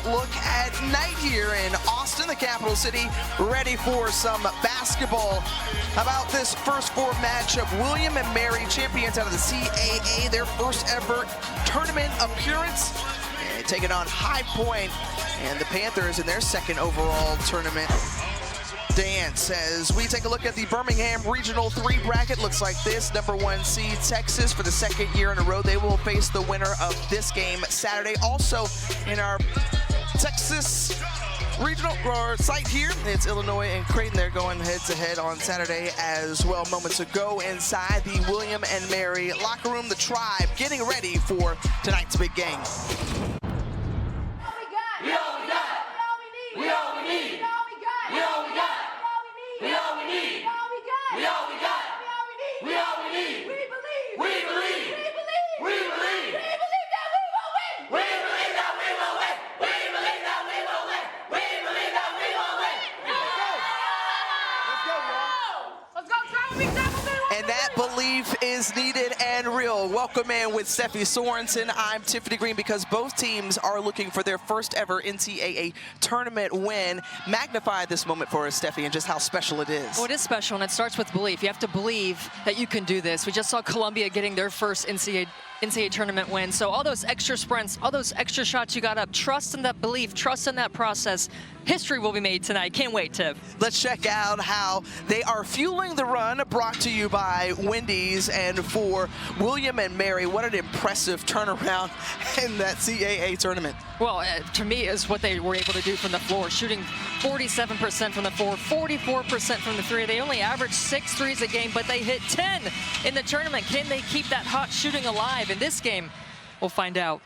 look at night here in Austin, the capital city, ready for some basketball. How about this first four matchup? William and Mary, champions out of the CAA, their first ever tournament appearance. And taking on High Point and the Panthers in their second overall tournament dance. As we take a look at the Birmingham Regional 3 bracket, looks like this. Number 1 seed Texas for the second year in a row. They will face the winner of this game Saturday. Also in our Texas regional site here, it's Illinois and Creighton. They're going head-to-head on Saturday as well. Moments ago inside the William and Mary locker room, the Tribe getting ready for tonight's big game. And that belief is needed and real. Welcome in with Steffi Sorensen. I'm Tiffany Green, because both teams are looking for their first ever NCAA tournament win. Magnify this moment for us, Steffi, and just how special it is. Well, it is special, and it starts with belief. You have to believe that you can do this. We just saw Columbia getting their first NCAA tournament win. So all those extra sprints, all those extra shots you got up, trust in that belief, trust in that process. History will be made tonight. Can't wait, Tiff. Let's check out how they are fueling the run, brought to you by Wendy's. And for William and Mary, what an impressive turnaround in that CAA tournament. Well, to me, is what they were able to do from the floor, shooting 47% from the floor, 44% from the three. They only averaged 6 threes a game, but they hit 10 in the tournament. Can they keep that hot shooting alive in this game? We'll find out.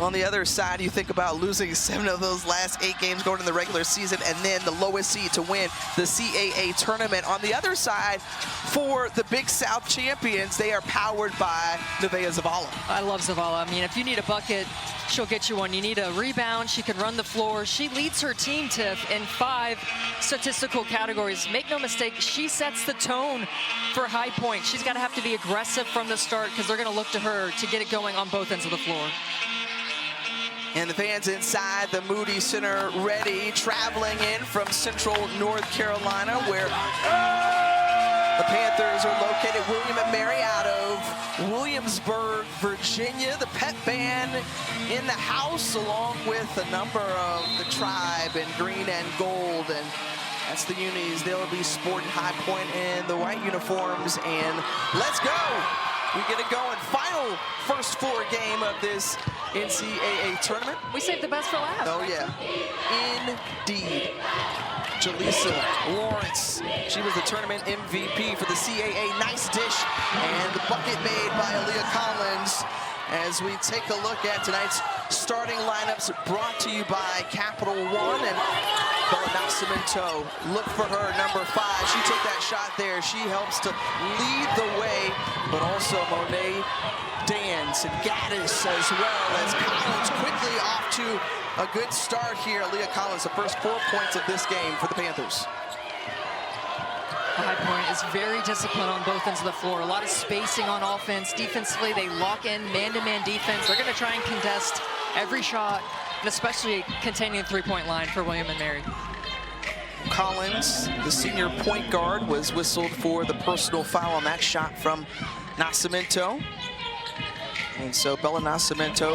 On the other side, you think about losing 7 of those last 8 games going in the regular season, and then the lowest seed to win the CAA tournament. On the other side, for the Big South champions, they are powered by Nevaeh Zavala. I love Zavala. I mean, if you need a bucket, she'll get you one. You need a rebound, she can run the floor. She leads her team, Tiff, in 5 statistical categories. Make no mistake, she sets the tone for High Point. She's got to have to be aggressive from the start, because they're going to look to her to get it going on both ends of the floor. And the fans inside the Moody Center ready, traveling in from Central North Carolina, where the Panthers are located. William and Mary out of Williamsburg, Virginia. The pep band in the house, along with a number of the Tribe in green and gold. And that's the unis. They'll be sporting High Point in the white uniforms. And let's go. We get it going. Final first 4 game of this NCAA tournament. We saved the best for last. Oh, yeah. Indeed. Jaleesa Lawrence, she was the tournament MVP for the CAA. Nice dish, and the bucket made by Aaliyah Collins. As we take a look at tonight's starting lineups, brought to you by Capital One and Bella Nascimento. Look for her, number 5. She took that shot there. She helps to lead the way, but also Monet Dance and Gaddis as well, as Collins quickly off to a good start here. Aaliyah Collins, the first 4 points of this game for the Panthers. High Point is very disciplined on both ends of the floor. A lot of spacing on offense. Defensively, they lock in man-to-man defense. They're going to try and contest every shot, and especially containing the three-point line for William and Mary. Collins, the senior point guard, was whistled for the personal foul on that shot from Nascimento. And so Bella Nascimento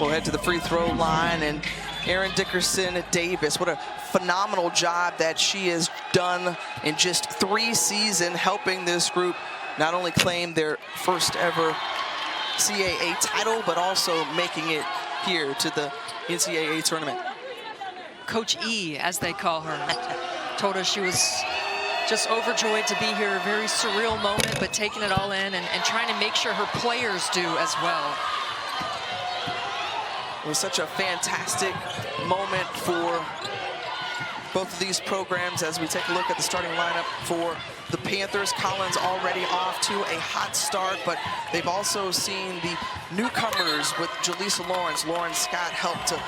will head to the free throw line, and Erin Dickerson Davis, what a phenomenal job that she has done in just 3 seasons, helping this group not only claim their first ever CAA title, but also making it here to the NCAA tournament. Coach E, as they call her, told us she was just overjoyed to be here. A very surreal moment, but taking it all in and trying to make sure her players do as well. It was such a fantastic moment for both of these programs as we take a look at the starting lineup for the Panthers. Collins already off to a hot start, but they've also seen the newcomers with Jaleesa Lawrence. Lauren Scott helped to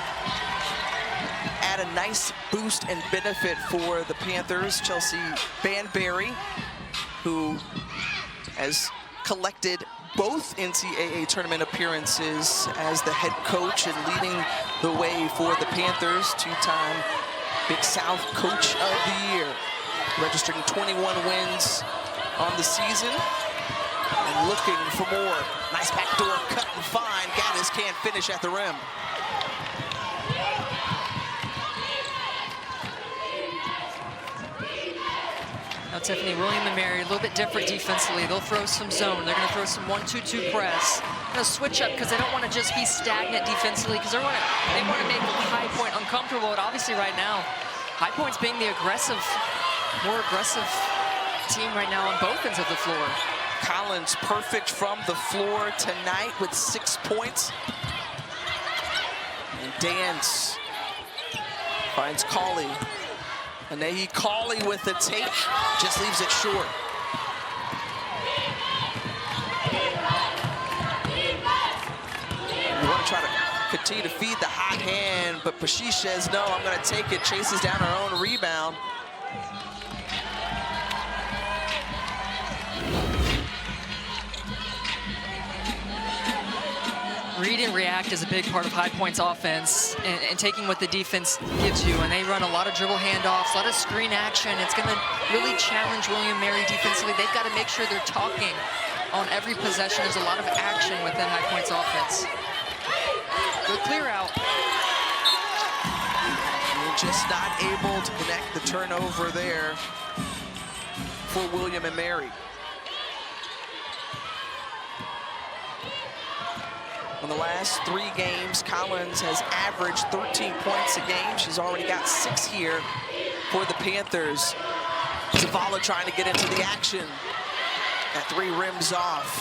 add a nice boost and benefit for the Panthers. Chelsea Banberry, who has collected both NCAA tournament appearances as the head coach and leading the way for the Panthers, two-time Big South Coach of the Year, registering 21 wins on the season and looking for more. Nice backdoor cut and find. Gaddis can't finish at the rim. Now Tiffany, William and Mary, a little bit different defensively. They'll throw some zone. They're going to throw some 1-2-2 press. They're going to switch up because they don't want to just be stagnant defensively, because they want to make High Point uncomfortable. And obviously right now, High Point's being the more aggressive team right now on both ends of the floor. Collins perfect from the floor tonight with 6 points. And Dance finds Cauley. Anahi Cauley with the take, just leaves it short. We want to try to continue to feed the hot hand, but Pashish says, no, I'm going to take it, chases down her own rebound. Read and react is a big part of High Point's offense, and taking what the defense gives you. And they run a lot of dribble handoffs, a lot of screen action. It's going to really challenge William Mary defensively. They've got to make sure they're talking on every possession. There's a lot of action within High Point's offense. Good clear out. We're just not able to connect the turnover there for William and Mary. In the last 3 games, Collins has averaged 13 points a game. She's already got 6 here for the Panthers. Zavala trying to get into the action. That 3 rims off.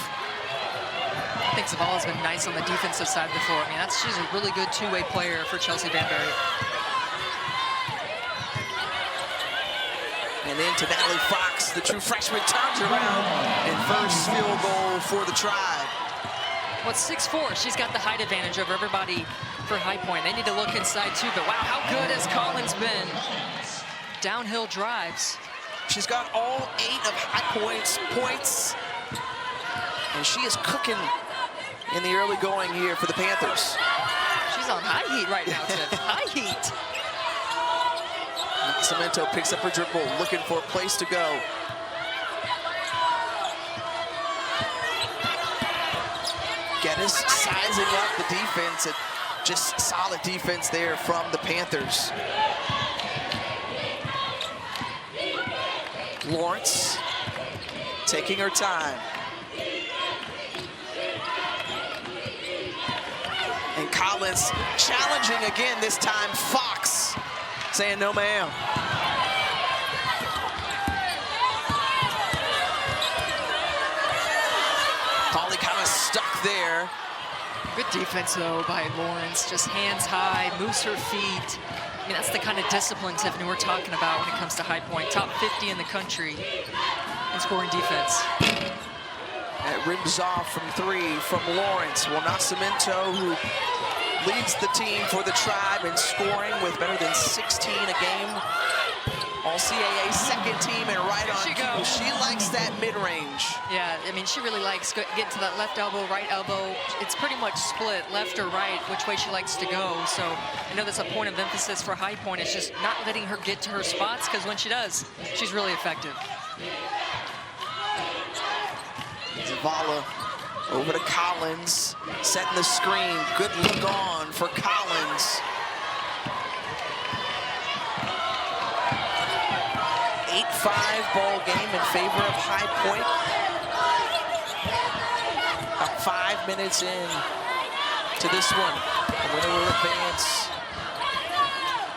I think Zavala's been nice on the defensive side of the floor. I mean, she's a really good two-way player for Chelsea Banbury. And into Natalie Fox, the true freshman, turns around, and first field goal for the Tribe. Well, it's 6'4". She's got the height advantage over everybody for High Point. They need to look inside too, but wow, how good has Collins been? Downhill drives. She's got all 8 of High Point's points, and she is cooking in the early going here for the Panthers. She's on high heat right now, Tiff. High heat. Cemento picks up her dribble, looking for a place to go. Geddes sizing up the defense, and just solid defense there from the Panthers. Lawrence taking her time. And Collins challenging again, this time Fox saying no ma'am. Cauley kind of stuck there. Good defense though by Lawrence, just hands high, moves her feet. I mean, that's the kind of discipline, Tiffany, we're talking about when it comes to High Point. Top 50 in the country in scoring defense. That rims off from 3 from Lawrence. Well, Nascimento, who leads the team for the Tribe in scoring with better than 16 a game. All-CAA second team and right on cue. She likes that mid-range. Yeah, I mean, she really likes getting to that left elbow, right elbow. It's pretty much split, left or right, which way she likes to go. So I know that's a point of emphasis for High Point. It's just not letting her get to her spots, because when she does, she's really effective. Zavala over to Collins, setting the screen. Good look on for Collins. 8-5 ball game in favor of High Point. About 5 minutes in to this one. The winner will advance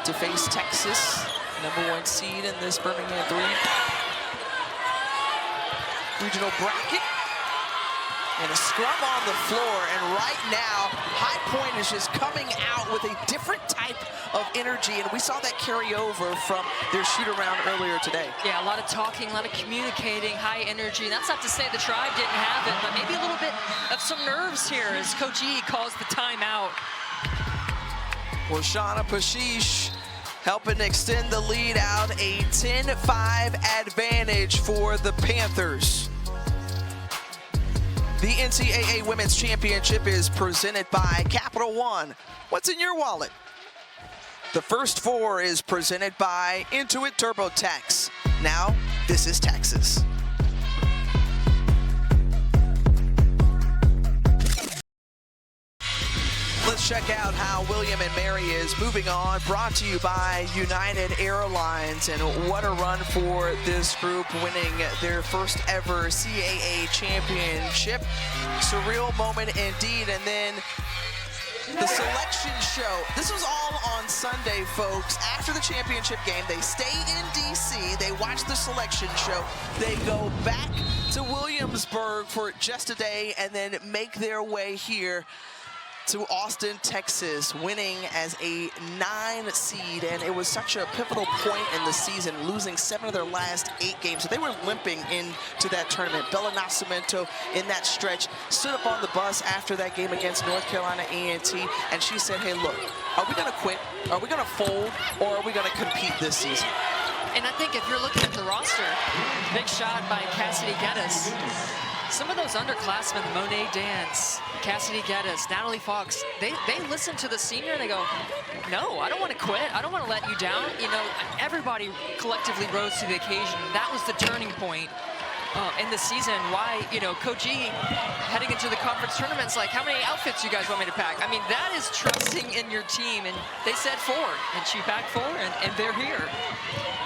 to face Texas, #1 seed in this Birmingham 3 regional bracket. And a scrum on the floor, and right now, High Point is just coming out with a different type of energy, and we saw that carry over from their shoot-around earlier today. Yeah, a lot of talking, a lot of communicating, high energy. That's not to say the Tribe didn't have it, but maybe a little bit of some nerves here as Coach E calls the timeout. Warshana Pashish helping extend the lead out, a 10-5 advantage for the Panthers. The NCAA Women's Championship is presented by Capital One. What's in your wallet? The first four is presented by Intuit TurboTax. Now, this is Texas. Let's check out how William and Mary is moving on. Brought to you by United Airlines. And what a run for this group, winning their first ever CAA championship. Surreal moment indeed. And then the selection show. This was all on Sunday, folks. After the championship game, they stay in DC. They watch the selection show. They go back to Williamsburg for just a day and then make their way here to Austin, Texas, winning as a 9 seed. And it was such a pivotal point in the season, losing 7 of their last 8 games. So they were limping into that tournament. Bella Nascimento in that stretch stood up on the bus after that game against North Carolina A&T, and she said, hey, look, are we gonna quit? Are we gonna fold? Or are we gonna compete this season? And I think if you're looking at the roster, big shot by Cassidy Geddes. Some of those underclassmen, Monet Dance, Cassidy Geddes, Natalie Fox, they listen to the senior and they go, no, I don't want to quit. I don't want to let you down. You know, everybody collectively rose to the occasion. That was the turning point in the season. Why, you know, Coach E heading into the conference tournament's like, how many outfits you guys want me to pack? I mean, that is trusting in your team. And they said 4, and she packed 4, and they're here.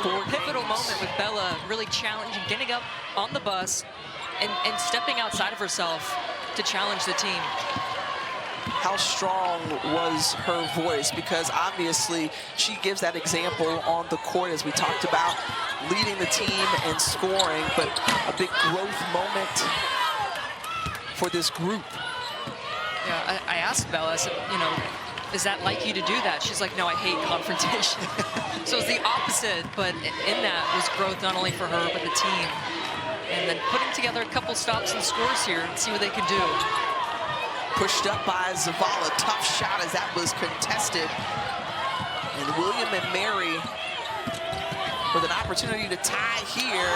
For a pivotal moment with Bella really challenging, getting up on the bus, and stepping outside of herself to challenge the team. How strong was her voice? Because obviously she gives that example on the court, as we talked about, leading the team and scoring, but a big growth moment for this group. Yeah, I asked Bella, I said, you know, is that like you to do that? She's like, no, I hate confrontation. So it's the opposite, but in that was growth not only for her, but the team. And then putting together a couple stops and scores here and see what they can do. Pushed up by Zavala, tough shot as that was contested. And William and Mary with an opportunity to tie here,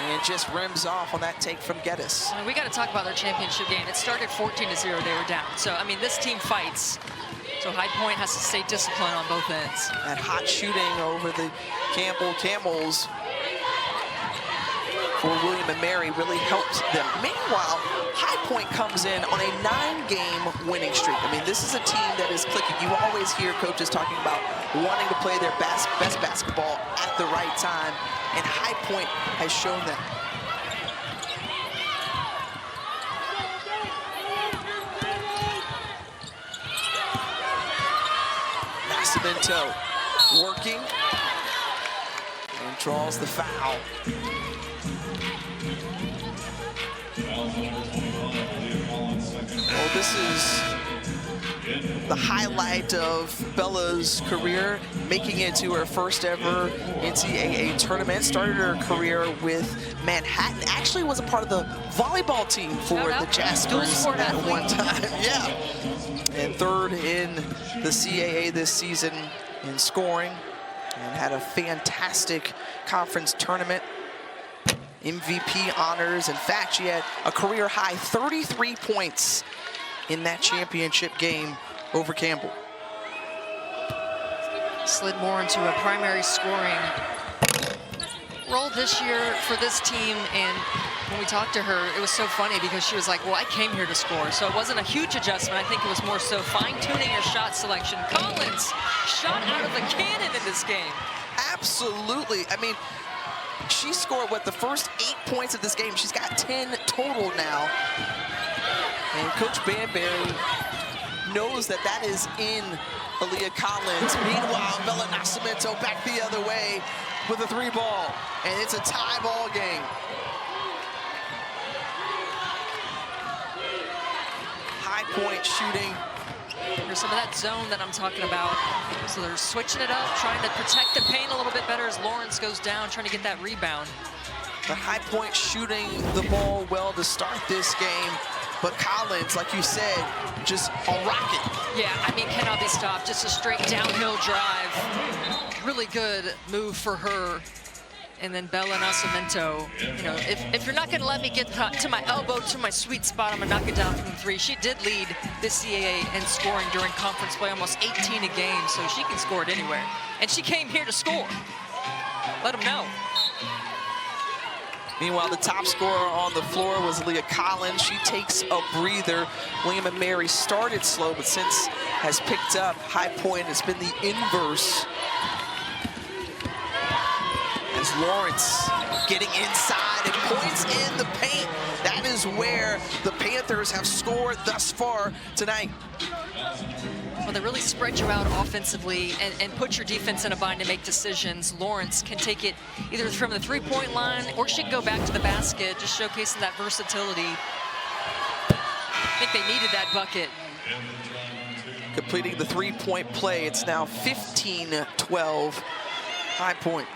and just rims off on that take from Geddes. We got to talk about their championship game. It started 14-0, they were down. So, I mean, this team fights. So High Point has to stay disciplined on both ends. That hot shooting over the Camels for William and Mary really helped them. Meanwhile, High Point comes in on a 9-game winning streak. I mean, this is a team that is clicking. You always hear coaches talking about wanting to play their best basketball at the right time, and High Point has shown that. Nascimento working and draws the foul. Well, this is the highlight of Bella's career, making it to her first ever NCAA tournament. Started her career with Manhattan. Actually was a part of the volleyball team for the Jaspers at one time. Yeah. And 3rd in the CAA this season in scoring, and had a fantastic conference tournament. MVP honors. In fact, she had a career high 33 points in that championship game over Campbell. Slid more into a primary scoring role this year for this team. And when we talked to her, it was so funny because she was like, well, I came here to score. So it wasn't a huge adjustment. I think it was more so fine-tuning your shot selection. Collins shot out of the cannon in this game. Absolutely. I mean, she scored, what, the first 8 points of this game. She's got 10 total now. And Coach Banbury knows that that is in Aaliyah Collins. Meanwhile, Bella Nascimento back the other way with a 3-ball. And it's a tie ball game. High Point shooting. There's some of that zone that I'm talking about. So they're switching it up, trying to protect the paint a little bit better as Lawrence goes down, trying to get that rebound. But High Point shooting the ball well to start this game. But Collins, like you said, just a rocket. Yeah, I mean, cannot be stopped. Just a straight downhill drive. Really good move for her. And then Bella Nascimento, you know, if you're not going to let me get to my elbow, to my sweet spot, I'm going to knock it down from 3. She did lead the CAA in scoring during conference play, almost 18 a game, so she can score it anywhere. And she came here to score. Let them know. Meanwhile, the top scorer on the floor was Leah Collins. She takes a breather. William and Mary started slow, but since has picked up. High Point has been the inverse. As Lawrence getting inside and points in the paint. That is where the Panthers have scored thus far tonight. Well, they really spread you out offensively and put your defense in a bind to make decisions. Lawrence can take it either from the three-point line or she can go back to the basket, just showcasing that versatility. I think they needed that bucket. Completing the three-point play, it's now 15-12, High Point.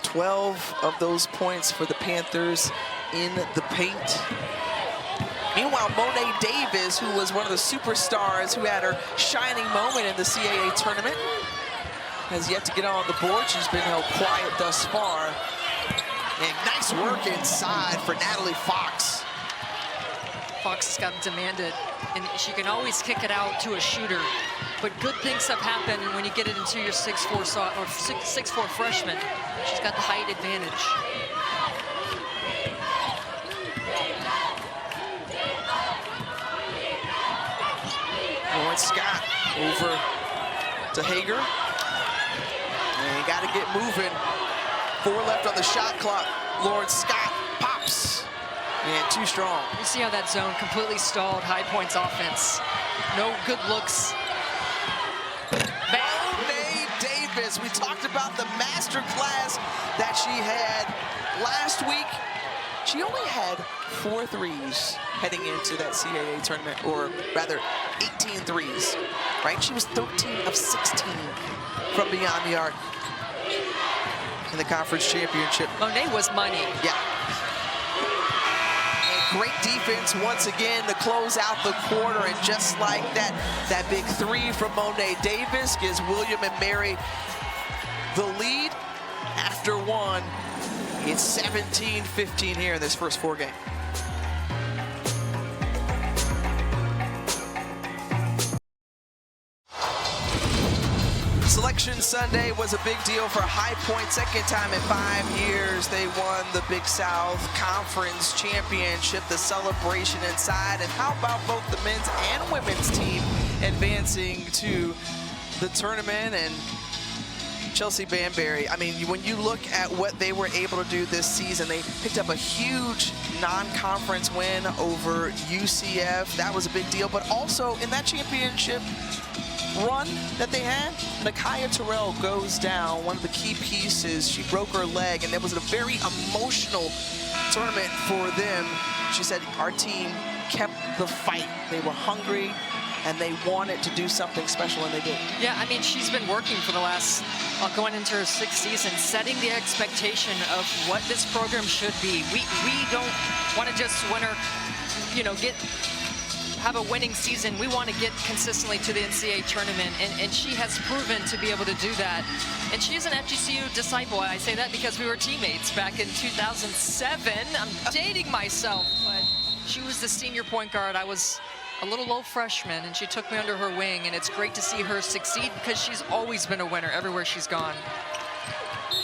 12 of those points for the Panthers in the paint. Meanwhile, Monet Davis, who was one of the superstars who had her shining moment in the CAA tournament, has yet to get on the board. She's been held quiet thus far. And nice work inside for Natalie Fox. Fox has got demanded, and she can always kick it out to a shooter. But good things have happened when you get it into your 6'4" or 6'4" freshman. She's got the height advantage. Lawrence Scott over to Hager. And got to get moving. 4 left on the shot clock. Lawrence Scott pops. And too strong. You see how that zone completely stalled High Point's offense. No good looks. Monet Davis. We talked about the master class that she had last week. She only had 4 threes heading into that CAA tournament, or rather 18 threes, right? She was 13 of 16 from beyond the arc in the conference championship. Monet was money. Yeah. And great defense once again to close out the quarter, and just like that, that big 3 from Monet Davis gives William and Mary the lead after 1. It's 17-15 here in this first 4 game. Selection Sunday was a big deal for High Point. Second time in 5 years they won the Big South Conference Championship. The celebration inside, and how about both the men's and women's team advancing to the tournament? And Chelsea Banbury, I mean, when you look at what they were able to do this season, they picked up a huge non-conference win over UCF. That was a big deal, but also in that championship run that they had, Nakaya Terrell goes down, one of the key pieces. She broke her leg, and it was a very emotional tournament for them. She said, our team kept the fight. They were hungry, and they wanted to do something special, and they did. Yeah, I mean, she's been working for the last, going into her 6th season, setting the expectation of what this program should be. We don't want to just win or, you know, have a winning season. We want to get consistently to the NCAA tournament, and she has proven to be able to do that. And she is an FGCU disciple. I say that because we were teammates back in 2007. I'm dating myself, but she was the senior point guard. I was a little low freshman, and she took me under her wing, and it's great to see her succeed because she's always been a winner everywhere she's gone.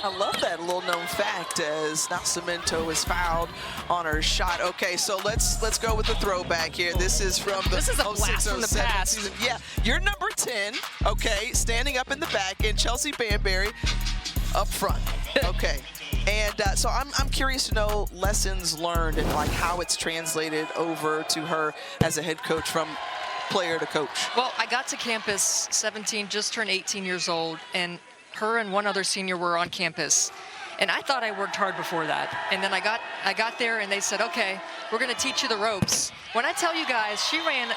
I love that little known fact, as Nascimento is fouled on her shot. Okay, so let's go with the throwback here. This is from the This is a blast from the past. Season. Yeah, you're number 10, okay, standing up in the back, and Chelsea Banbury up front. Okay. And so I'm curious to know lessons learned and like how it's translated over to her as a head coach from player to coach. Well, I got to campus 17, just turned 18 years old, and her and one other senior were on campus. And I thought I worked hard before that. And then I got there, and they said, okay, we're going to teach you the ropes. When I tell you guys, she ran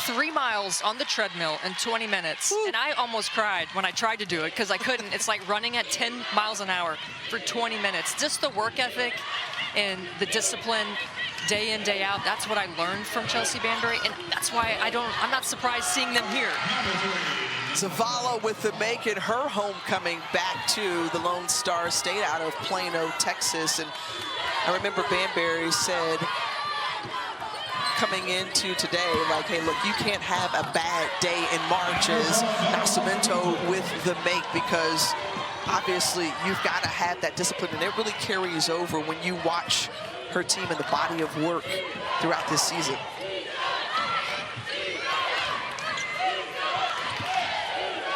3 miles on the treadmill in 20 minutes. And I almost cried when I tried to do it because I couldn't. It's like running at 10 miles an hour for 20 minutes. Just the work ethic and the discipline day in, day out. That's what I learned from Chelsea Banbury, and that's why I'm not surprised seeing them here. Zavala with the make in her homecoming back to the Lone Star State out of Plano, Texas. And I remember Banbury said coming into today, like, hey, look, you can't have a bad day in March as Nascimento with the make, because obviously you've got to have that discipline, and it really carries over when you watch her team and the body of work throughout this season.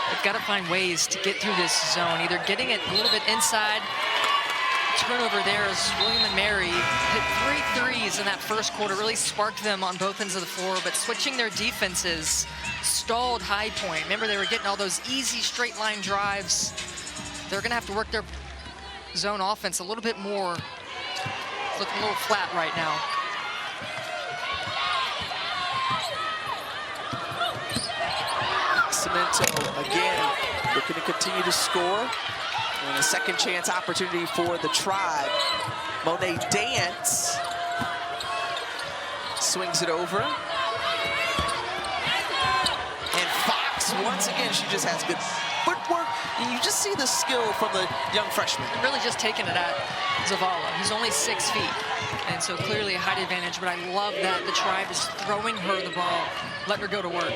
They've got to find ways to get through this zone, either getting it a little bit inside. Turnover there as William and Mary hit 3 threes in that first quarter, really sparked them on both ends of the floor, but switching their defenses stalled High Point. Remember, they were getting all those easy straight line drives. They're going to have to work their zone offense a little bit more. Looking a little flat right now. Cemento again looking to continue to score, and a second chance opportunity for the Tribe. Monet Dance swings it over, and Fox once again, she just has good footwork, and you just see the skill from the young freshman. Really just taking it at Zavala, who's only 6 feet, and so clearly a height advantage, but I love that the Tribe is throwing her the ball, letting her go to work.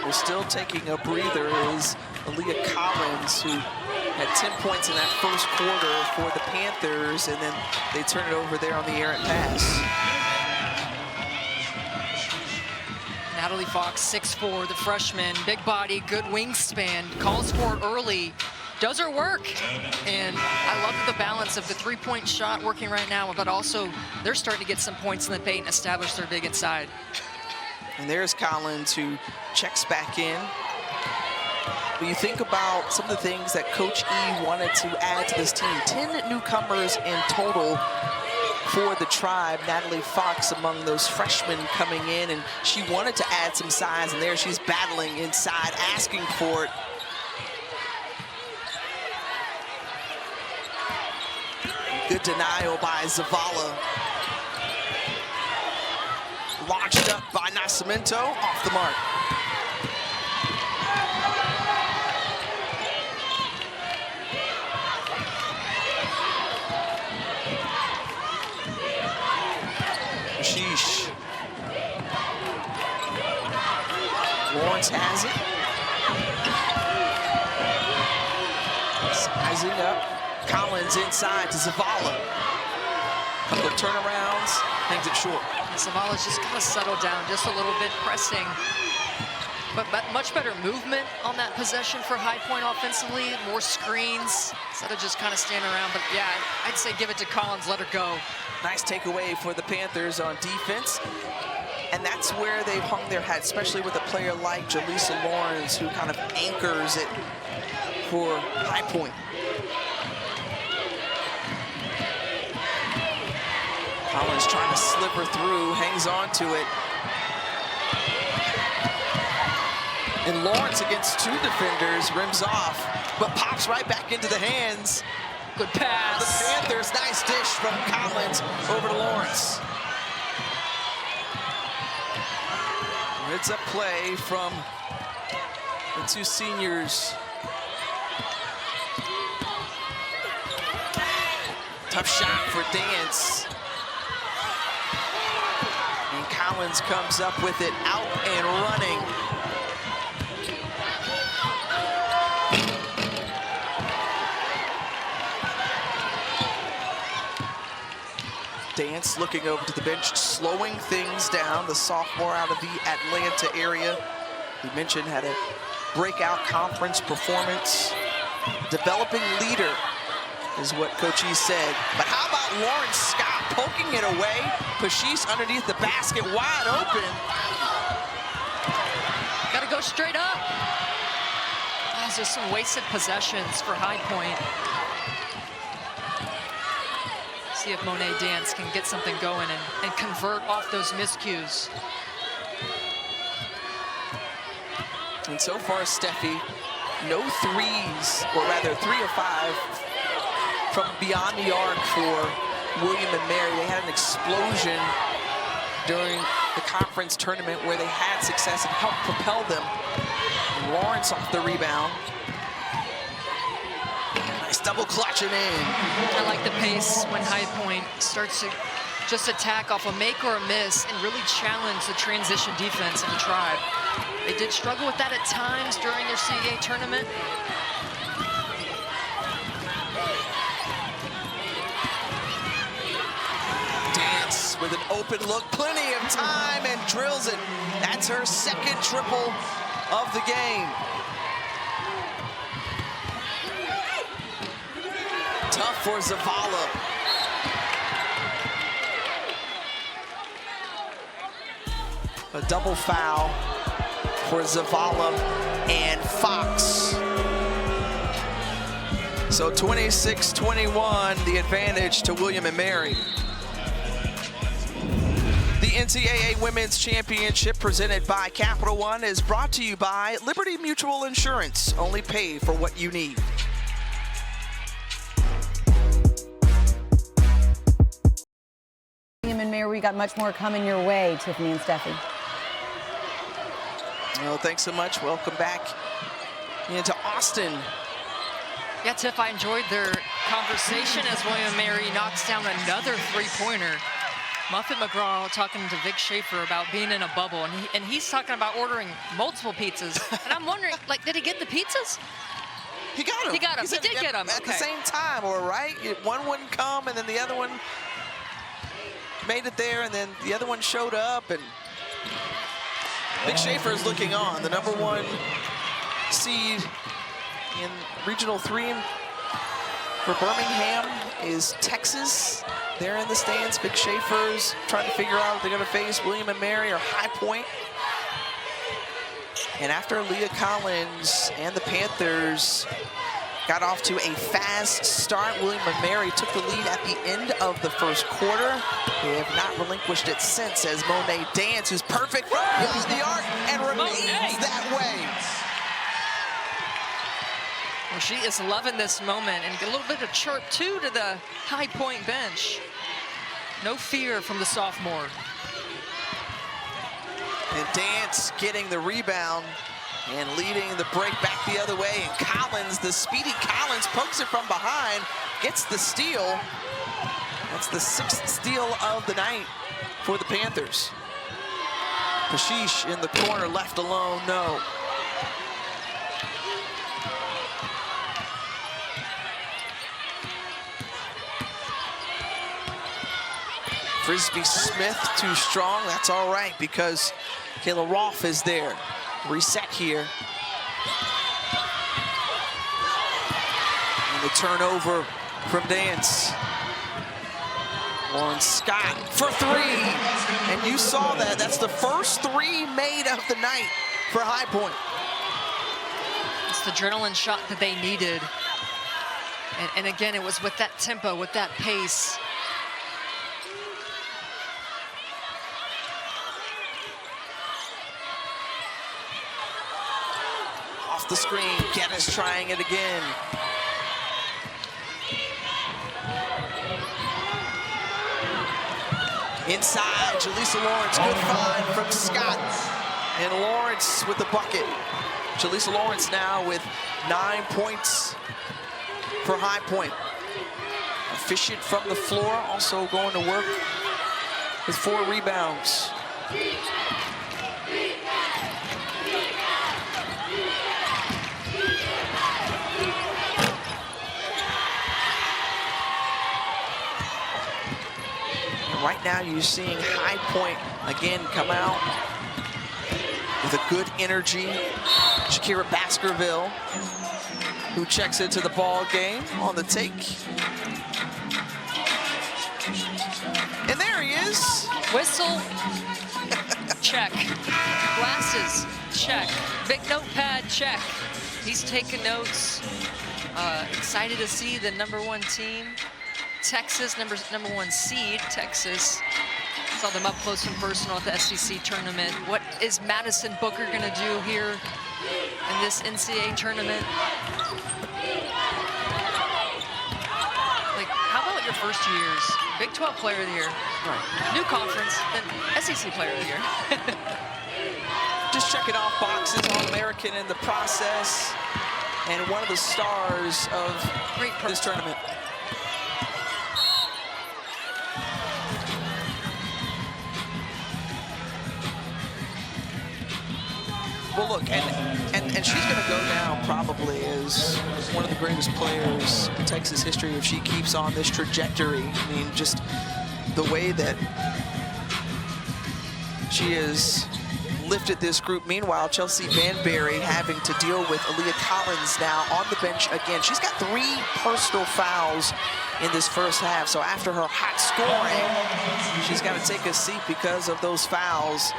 We're still taking a breather is Aaliyah Collins, who had 10 points in that first quarter for the Panthers, and then they turn it over there on the errant pass. Natalie Fox, 6'4", the freshman, big body, good wingspan, calls for it early, does her work. And I love the balance of the 3-point shot working right now, but also they're starting to get some points in the paint and establish their big inside. And there's Collins, who checks back in. When you think about some of the things that Coach E wanted to add to this team, 10 newcomers in total for the Tribe. Natalie Fox among those freshmen coming in, and she wanted to add some size, and there she's battling inside, asking for it. Good denial by Zavala. Launched up by Nascimento, off the mark. Sheesh. Lawrence has it. Sizing up. Collins inside to Zavala. Couple of turnarounds, hangs it short. Zavala's just kind of settled down just a little bit, pressing. But much better movement on that possession for High Point offensively, more screens instead of just kind of standing around. But yeah, I'd say give it to Collins, let her go. Nice takeaway for the Panthers on defense. And that's where they've hung their hat, especially with a player like Jaleesa Lawrence, who kind of anchors it for High Point. Collins trying to slip her through, hangs on to it. And Lawrence against 2 defenders, rims off, but pops right back into the hands. Good pass. The Panthers, nice dish from Collins over to Lawrence. It's a play from the 2 seniors. Tough shot for Dance. And Collins comes up with it, out and running. Dance looking over to the bench, slowing things down. The sophomore out of the Atlanta area, we mentioned, had a breakout conference performance. Developing leader is what Coach E said. But how about Lawrence Scott poking it away? Pashish underneath the basket, wide open. Got to go straight up. Oh, there's some wasted possessions for High Point. see if Monet Dance can get something going and convert off those miscues. And so far, Steffi, no threes, or rather 3 of 5 from beyond the arc for William and Mary. They had an explosion during the conference tournament where they had success and helped propel them. And Lawrence off the rebound. Nice double clutching in. I like the pace when High Point starts to just attack off a make or a miss and really challenge the transition defense of the Tribe. They did struggle with that at times during their CAA tournament. Dance with an open look, plenty of time, and drills it. That's her second triple of the game. Tough for Zavala. A double foul for Zavala and Fox. So 26-21, the advantage to William and Mary. The NCAA Women's Championship presented by Capital One is brought to you by Liberty Mutual Insurance. Only pay for what you need. William and Mary, we got much more coming your way, Tiffany and Steffi. Well, thanks so much. Welcome back into Austin. Yeah, Tiff, I enjoyed their conversation as William and Mary knocks down another three-pointer. Muffet McGraw talking to Vic Schaefer about being in a bubble, and he's talking about ordering multiple pizzas. And I'm wondering, like, did he get the pizzas? He got them. He got them. He did get them. At the same time, all right? One wouldn't come, and then the other one made it there, and then the other one showed up, and Vic Schaefer is looking on. The #1 seed in Regional 3 for Birmingham is Texas. They're in the stands. Vic Schaefer's trying to figure out if they're going to face William and Mary or High Point. And after Leah Collins and the Panthers got off to a fast start, William and Mary took the lead at the end of the first quarter. They have not relinquished it since, as Monet Dance, who's perfect from beyond the arc and remains that way. Well, she is loving this moment, and a little bit of chirp, too, to the High Point bench. No fear from the sophomore. And Dance getting the rebound and leading the break back the other way. And Collins, the speedy Collins, pokes it from behind, gets the steal. That's the 6th steal of the night for the Panthers. Kashish in the corner, left alone, no. Frisbee Smith too strong. That's all right because Kayla Rolfe is there. Reset here. And the turnover from Dance. Lauren Scott for 3. And you saw that. That's the first 3 made of the night for High Point. It's the adrenaline shot that they needed. And again, it was with that tempo, with that pace. Off the screen, Geddes trying it again. Inside, Jaleesa Lawrence, good find from Scott. And Lawrence with the bucket. Jaleesa Lawrence now with 9 points for High Point. Efficient from the floor, also going to work with 4 rebounds. Right now, you're seeing High Point again come out with a good energy. Shakira Baskerville, who checks into the ball game on the take. And there he is. Whistle, check. Glasses, check. Big notepad, check. He's taking notes. Excited to see the #1 team Texas, number 1 seed, Texas. Saw them up close and personal at the SEC tournament. What is Madison Booker going to do here in this NCAA tournament? Like, how about your first 2 years? Big 12 Player of the Year, Right. new conference, then SEC Player of the Year. Just checking off boxes, All-American in the process, and one of the stars of this tournament. Well, look, and she's going to go down probably as one of the greatest players in Texas history if she keeps on this trajectory. I mean, just the way that she has lifted this group. Meanwhile, Chelsea Banbury having to deal with Aaliyah Collins now on the bench again. She's got 3 personal fouls in this first half. So after her hot scoring, she's got to take a seat because of those fouls.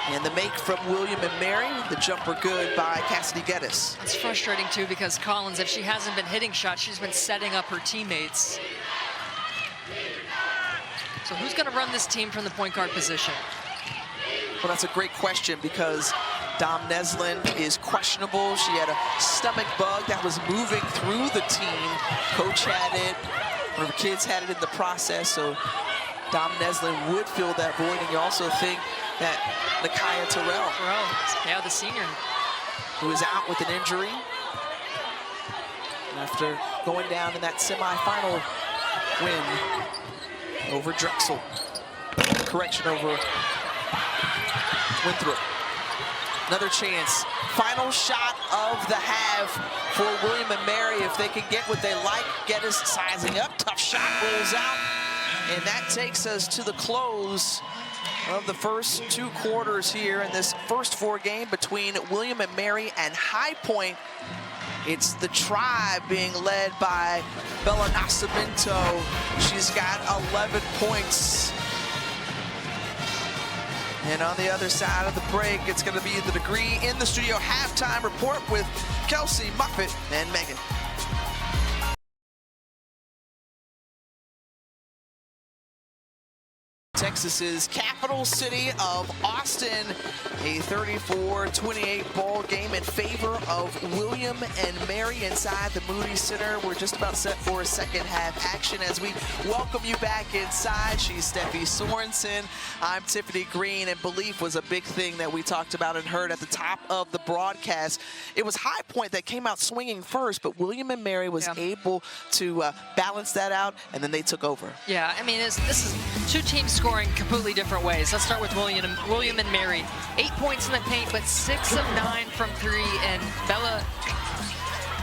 And the make from William and Mary, the jumper good by Cassidy Geddes. It's frustrating too because Collins, if she hasn't been hitting shots, she's been setting up her teammates. So who's going to run this team from the point guard position? Well, that's a great question because Dom Neslin is questionable. She had a stomach bug that was moving through the team. Coach had it, one of her kids had it in the process, so Dom Neslin would fill that void. And you also think that Nakaya Terrell, yeah, the senior, who is out with an injury after going down in that semifinal win over Drexel. Correction, over Winthrop. Another chance. Final shot of the half for William and Mary. If they can get what they like, Geddes sizing up. Tough shot rolls out. And that takes us to the close of the first 2 quarters here in this first 4 game between William and Mary and High Point. It's the Tribe being led by Bella Nascimento. She's got 11 points. And on the other side of the break, it's going to be the Degree in the Studio halftime report with Kelsey, Muffet, and Megan. Texas's capital city of Austin, a 34-28 ball game in favor of William and Mary inside the Moody Center. We're just about set for a second half action as we welcome you back inside. She's Steffi Sorensen. I'm Tiffany Green, and belief was a big thing that we talked about and heard at the top of the broadcast. It was High Point that came out swinging first, but William and Mary was able to balance that out, and then they took over. Yeah, I mean, this is 2 teams scoring completely different ways. Let's start with William and Mary. 8 points in the paint, but 6 of 9 from 3. And Bella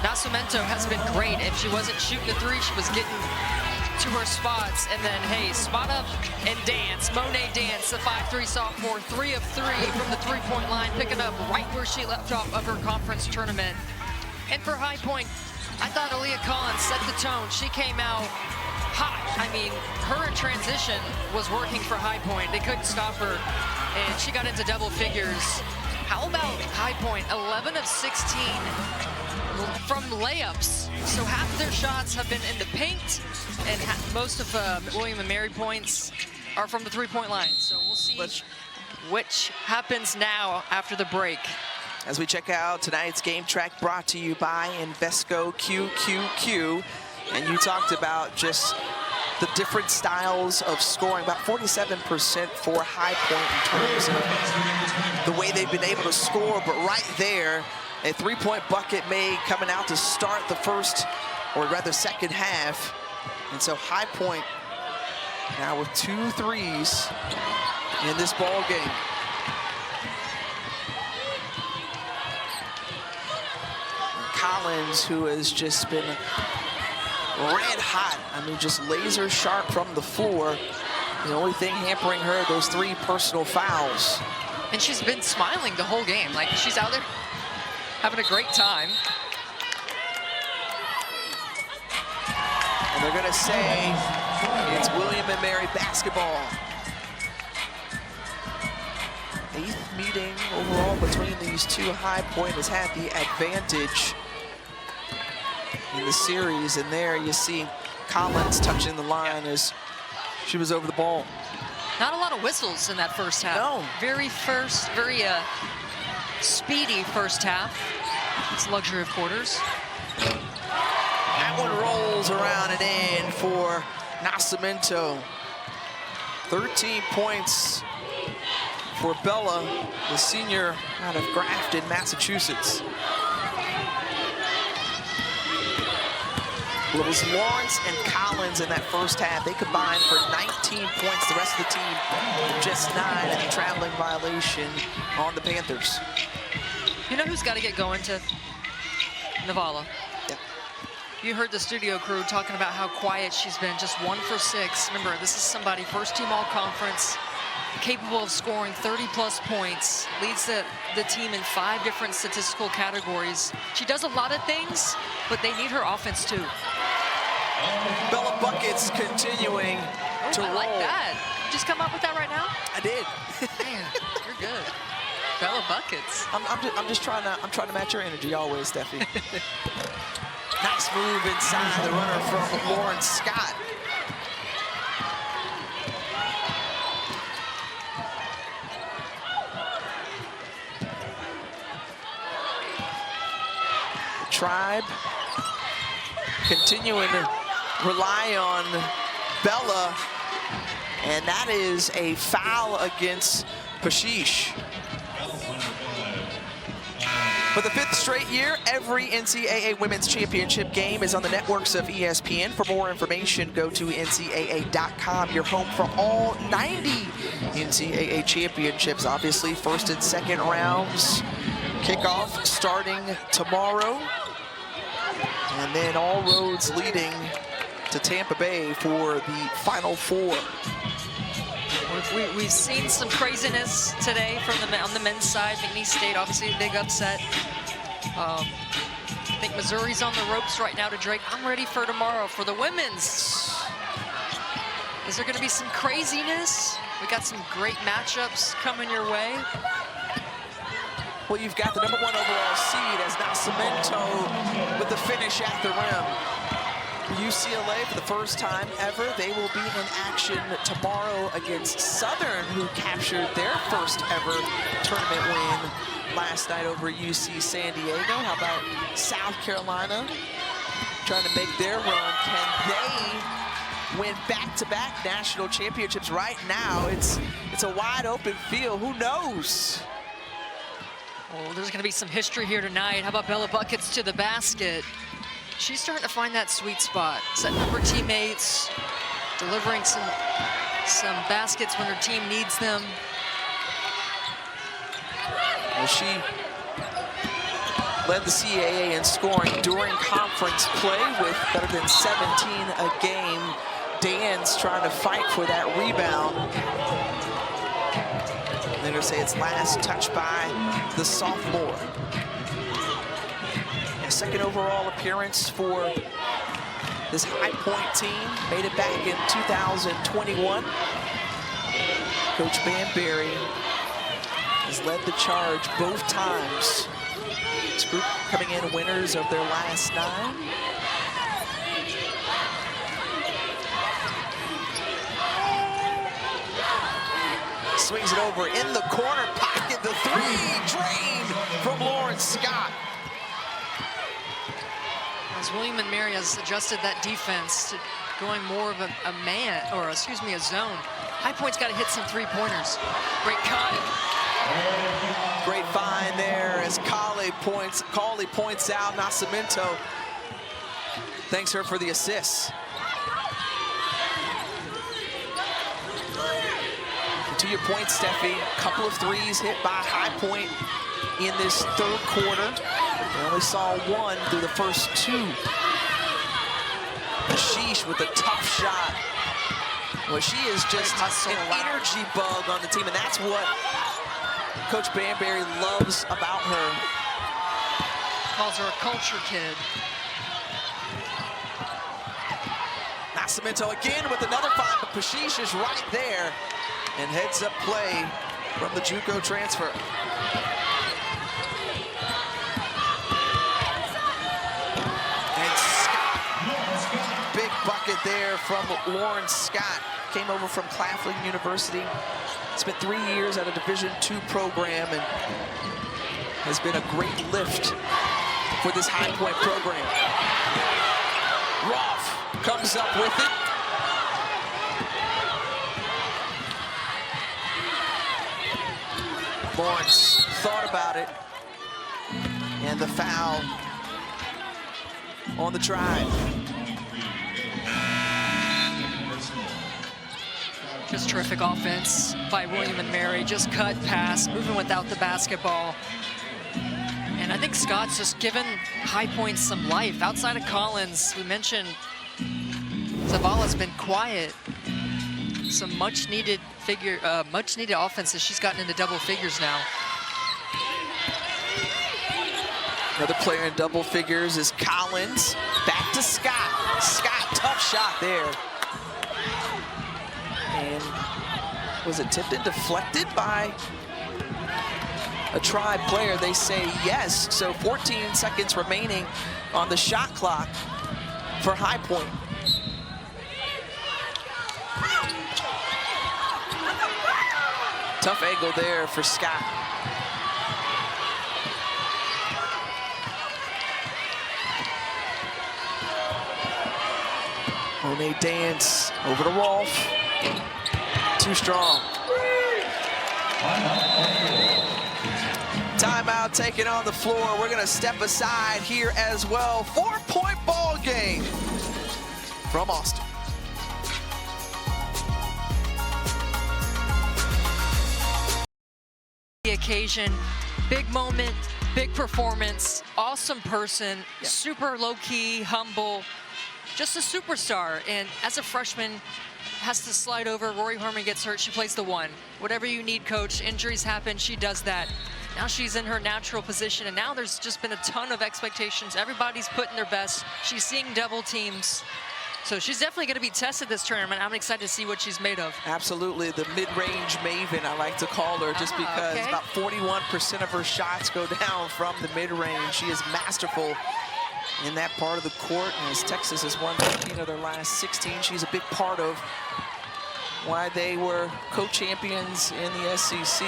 Nascimento has been great. If she wasn't shooting the 3, she was getting to her spots. And then, hey, spot up and dance. Monet dance, the 5'3" sophomore, 3 of 3 from the 3-point line, picking up right where she left off of her conference tournament. And for High Point, I thought Aaliyah Collins set the tone. She came out hot. I mean, her in transition was working for High Point. They couldn't stop her, and she got into double figures. How about High Point? 11 of 16 from layups. So half of their shots have been in the paint, and most of William and Mary points are from the 3-point line. So we'll see which happens now after the break. As we check out tonight's game track brought to you by Invesco QQQ. And you talked about just the different styles of scoring, about 47% for High Point in terms of the way they've been able to score. But right there, a 3-point bucket made coming out to start the first, or rather second half. And so High Point now with 2 threes in this ball game. And Collins, who has just been red hot. I mean, just laser sharp from the floor. The only thing hampering her, those 3 personal fouls. And she's been smiling the whole game. Like, she's out there having a great time. And they're going to say it's William and Mary basketball. 8th meeting overall between these 2. High Point has had the advantage in the series, and there you see Collins touching the line as she was over the ball. Not a lot of whistles in that first half. No. Very speedy first half. It's the luxury of quarters. That one rolls around and in for Nascimento. 13 points for Bella, the senior out of Grafton, Massachusetts. Well, it was Lawrence and Collins in that first half. They combined for 19 points. The rest of the team just 9, and the traveling violation on the Panthers. You know who's got to get going to Navala? Yeah. You heard the studio crew talking about how quiet she's been, just 1 for 6. Remember, this is somebody first team all conference, capable of scoring 30+ points, leads the team in 5 different statistical categories. She does a lot of things, but they need her offense too. Bella Buckets continuing to roll. I like that. You just come up with that right now? I did. Man, you're good. Bella Buckets. I'm just trying to match your energy always, Steffi. Nice move inside the runner from Lawrence Scott. The Tribe continuing to rely on Bella, and that is a foul against Pashish. For the 5th straight year, every NCAA Women's Championship game is on the networks of ESPN. For more information, go to ncaa.com, your home for all 90 NCAA championships. Obviously, first and second rounds. Kickoff starting tomorrow. And then all roads leading to Tampa Bay for the Final Four. We've seen some craziness today from on the men's side. McNeese State, obviously a big upset. I think Missouri's on the ropes right now to Drake. I'm ready for tomorrow for the women's. Is there going to be some craziness? We got some great matchups coming your way. Well, you've got the #1 overall seed as Nascimento with the finish at the rim. UCLA, for the first time ever, they will be in action tomorrow against Southern, who captured their first ever tournament win last night over UC San Diego. How about South Carolina trying to make their run? Can they win back-to-back national championships? Right now, it's a wide open field. Who knows? Oh, there's going to be some history here tonight. How about Bella Buckets to the basket? She's starting to find that sweet spot, setting up her teammates, delivering some baskets when her team needs them. Well, she led the CAA in scoring during conference play with better than 17 a game. Dan's trying to fight for that rebound. And they're going to say it's last touched by the sophomore. Second overall appearance for this High Point team. Made it back in 2021. Coach Banbury has led the charge both times. This group coming in winners of their last 9. Swings it over in the corner pocket. The 3 drained from Lawrence Scott. As William and Mary has adjusted that defense to going more of a zone. High Point's got to hit some 3-pointers. Great cut. Great find there as Cauley points out Nascimento. Thanks her for the assist. And to your point, Steffi, a couple of threes hit by High Point in this 3rd quarter. We only saw 1 through the first 2. Ashish with a tough shot. Well, she is just an energy bug on the team, and that's what Coach Banbury loves about her. Calls her a culture kid. Nascimento again with another find, but Pashish is right there. And heads up play from the JUCO transfer. And Scott, big bucket there from Lauren Scott. Came over from Claflin University. Spent 3 years at a Division II program and has been a great lift for this High Point program. Roth comes up with it. Lawrence thought about it. And the foul on the drive. Just terrific offense by William and Mary. Just cut, pass, moving without the basketball. And I think Scott's just given High Point some life. Outside of Collins, we mentioned Zavala's been quiet. Some much-needed offenses. She's gotten into double figures now. Another player in double figures is Collins. Back to Scott. Scott, tough shot there. And was it tipped and deflected by a Tribe player? They say yes. So 14 seconds remaining on the shot clock for High Point. Tough angle there for Scott. Monet Dance over to Rolfe. Too strong. Timeout taken on the floor. We're going to step aside here as well. 4-point ball game from Austin. The occasion, big moment, big performance, awesome person, super low-key, humble, just a superstar. And as a freshman, has to slide over. Rory Harmon gets hurt, she plays the 1. Whatever you need, coach. Injuries happen, she does that. Now she's in her natural position, and now there's just been a ton of expectations. Everybody's putting their best. She's seeing double teams. So she's definitely going to be tested this tournament. I'm excited to see what she's made of. Absolutely, the mid-range maven, I like to call her, just because about 41% of her shots go down from the mid-range. She is masterful in that part of the court, and as Texas has won 15 of their last 16, she's a big part of why they were co-champions in the SEC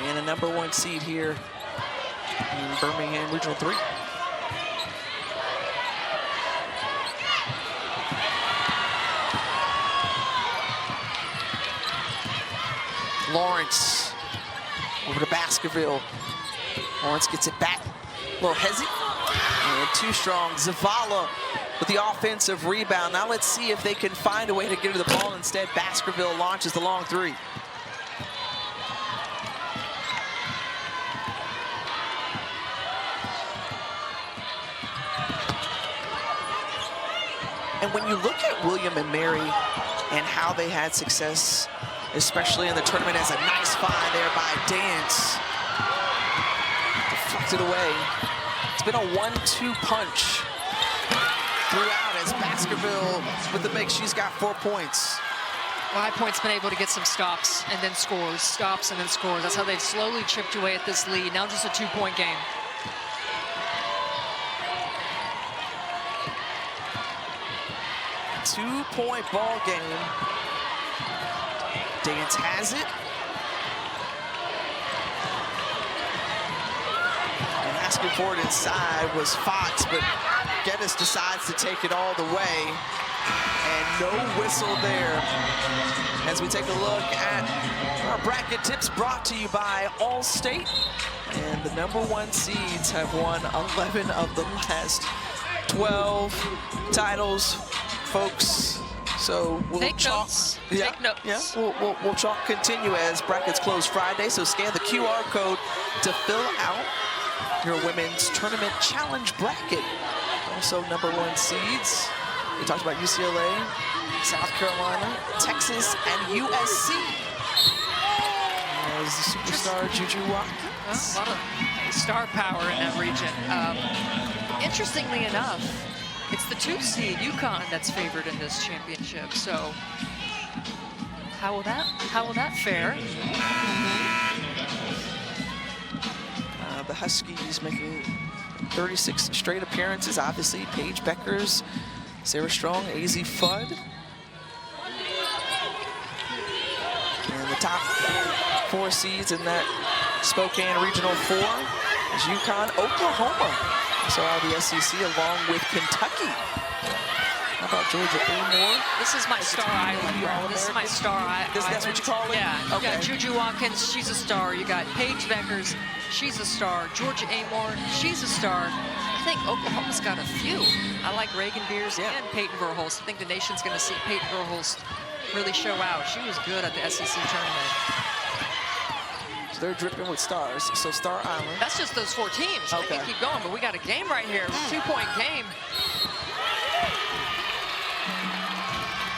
and a #1 seed here in Birmingham Regional 3. Lawrence over to Baskerville. Lawrence gets it back. A little hezzy. And too strong. Zavala with the offensive rebound. Now let's see if they can find a way to get to the ball. Instead, Baskerville launches the long 3. And when you look at William and Mary and how they had success, especially in the tournament, as a nice find there by Dance. Deflected away. It's been a 1-2 punch throughout as Baskerville with the make. She's got 4 points. Well, High Point's been able to get some stops and then scores, stops and then scores. That's how they've slowly chipped away at this lead. Now just a 2-point game. Two-point ball game. Dance has it. And asking for it inside was Fox, but Geddes decides to take it all the way. And no whistle there. As we take a look at our bracket tips brought to you by Allstate. And the #1 seeds have won 11 of the last 12 titles, folks. So we'll Take chalk. notes. Yeah, Take notes. yeah. We'll chalk continue as brackets close Friday. So scan the QR code to fill out your women's tournament challenge bracket. Also #1 seeds. We talked about UCLA, South Carolina, Texas, and USC. As the superstar Juju Watkins. A lot of star power in that region. Interestingly enough, it's the 2 seed UConn that's favored in this championship. So how will that fare? The Huskies making 36 straight appearances. Obviously, Paige Becker's Sarah Strong, AZ Fudd. And the top 4 seeds in that Spokane Regional 4 is UConn, Oklahoma. So out of the SEC along with Kentucky. How about Georgia Amore? This is my star island. This is my star island. That's what you call it? Yeah. You Okay. got Juju Watkins, she's a star. You got Paige Beckers, she's a star. Georgia Amore, she's a star. I think Oklahoma's got a few. I like Reagan Beers and Peyton Verhulst. I think the nation's going to see Peyton Verhulst really show out. She was good at the SEC tournament. So they're dripping with stars. So Star Island. That's just those 4 teams. Okay. They can keep going, but we got a game right here. 2-point game.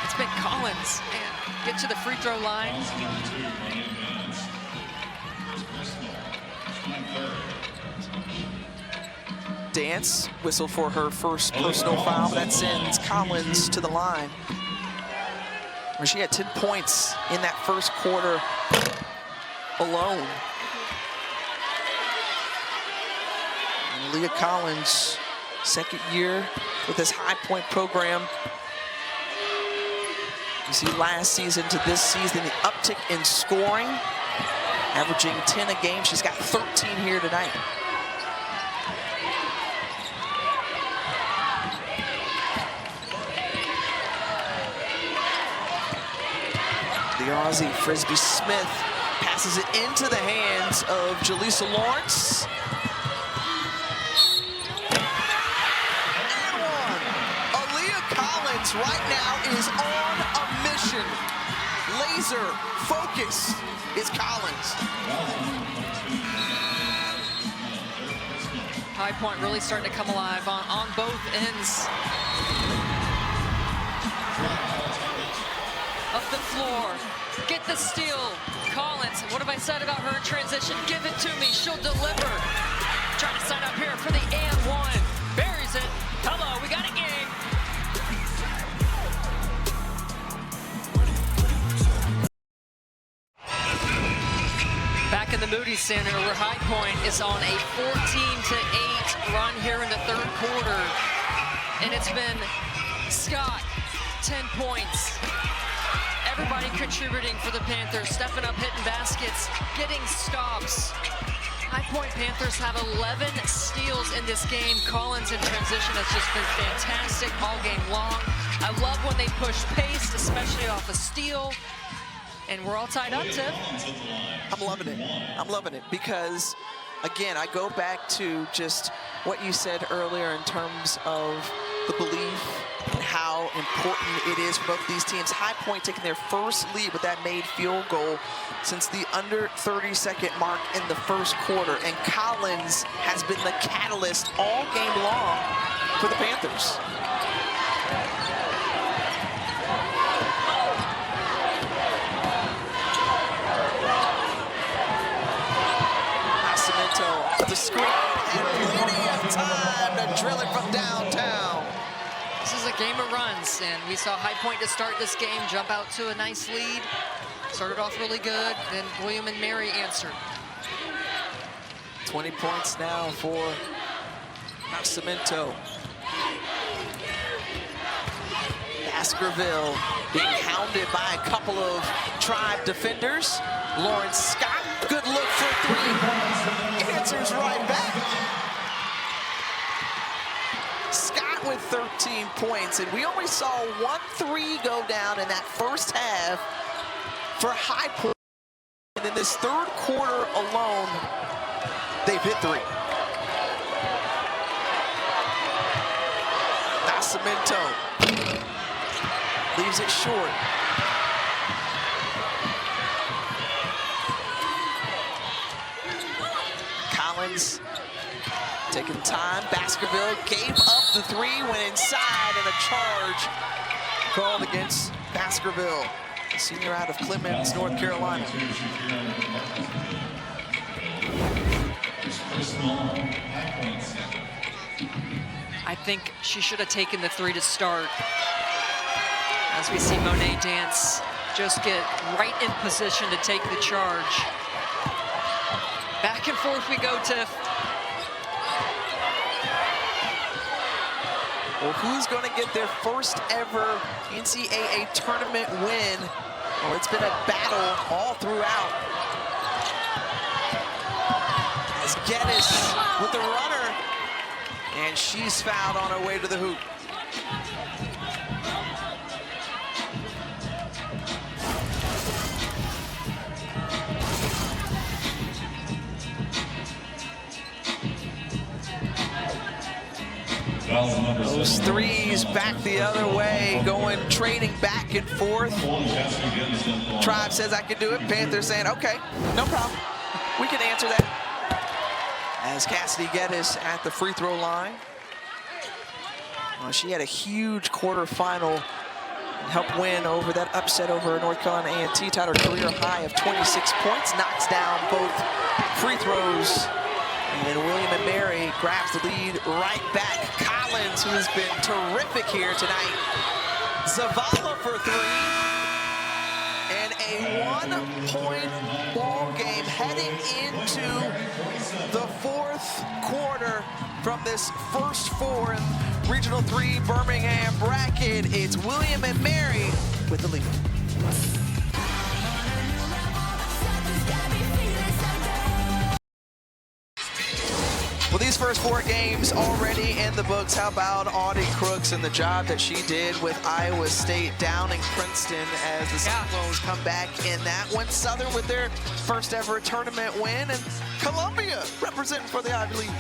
It's been Collins. Man, get to the free throw line. Dance whistle for her first personal foul. That sends Collins to the line, where she had 10 points in that first quarter alone. And Leah Collins, second year with this High Point program. You see last season to this season, the uptick in scoring, averaging 10 a game. She's got 13 here tonight. The Aussie Frisbee Smith passes it into the hands of Jaleesa Lawrence. And one. Aaliyah Collins right now is on a mission. Laser focus is Collins. High Point really starting to come alive on both ends. Up the floor, get the steal. Collins, what have I said about her in transition? Give it to me, she'll deliver. Trying to sign up here for the and one. Buries it. Hello, we got a game. Back in the Moody Center, where High Point is on a 14-8 run here in the third quarter. And it's been Scott, 10 points. Everybody contributing for the Panthers, stepping up, hitting baskets, getting stops. High Point Panthers have 11 steals in this game. Collins in transition has just been fantastic all game long. I love when they push pace, especially off a steal. And we're all tied up, Tiff. I'm loving it. I'm loving it because, again, I go back to just what you said earlier in terms of the belief and how important it is for both these teams. High Point taking their first lead with that made field goal since the under 30-second mark in the first quarter. And Collins has been the catalyst all game long for the Panthers. Nascimento, the screen, and plenty of time to drill it from downtown. This is a game of runs, and we saw High Point to start this game jump out to a nice lead. Started off really good, then William and Mary answered. 20 points now for Nascimento. Baskerville being hounded by a couple of Tribe defenders. Lawrence Scott, good look for three. Answers right back. Scott with 13 points, and we only saw 1 3 go down in that first half for High Point. And in this third quarter alone, they've hit 3. Nascimento leaves it short. Collins taking time. Baskerville gave up the 3, went inside, and a charge called against Baskerville, a senior out of Clemens, North Carolina. I think she should have taken the 3 to start. As we see Monet Dance just get right in position to take the charge. Back and forth we go, Tiff. Well, who's going to get their first ever NCAA tournament win? Well, it's been a battle all throughout. As Geddes with the runner, and she's fouled on her way to the hoop. Those threes back the other way, trading back and forth. Tribe says I can do it. Panthers saying, okay, no problem. We can answer that. As Cassidy Geddes at the free throw line. Well, she had a huge quarterfinal help win over that upset over North Carolina A&T, tied her career high of 26 points, knocks down both free throws. And William and Mary grabs the lead right back. Collins, who's been terrific here tonight. Zavala for three. And a 1-point ball game heading into the fourth quarter from this first four in Regional 3 Birmingham bracket. It's William and Mary with the lead. Well, these first four games already in the books. How about Audie Crooks and the job that she did with Iowa State downing Princeton as the Cyclones come back in that one. Southern with their first ever tournament win, and Columbia representing for the Ivy League.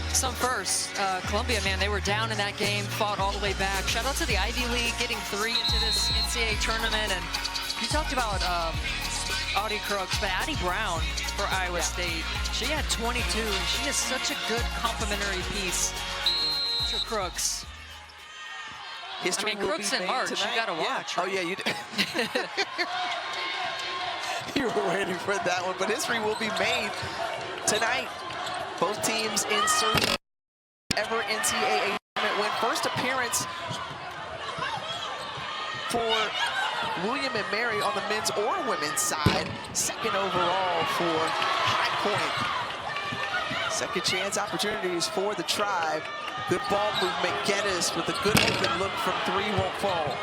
Some first. Columbia, man, they were down in that game, fought all the way back. Shout out to the Ivy League getting 3 into this NCAA tournament. And you talked about Audie Crooks, but Addie Brown for Iowa State. She had 22, and she is such a good complementary piece to Crooks. History Crooks in March, tonight. You got to watch. Yeah. Right? Oh, yeah, you do. You were waiting for that one, but history will be made tonight. Both teams in search of ever NCAA tournament win. First appearance for William and Mary on the men's or women's side. Second overall for High Point. Second chance opportunities for the Tribe. Good ball movement. Geddes with a good open look from three, won't fall.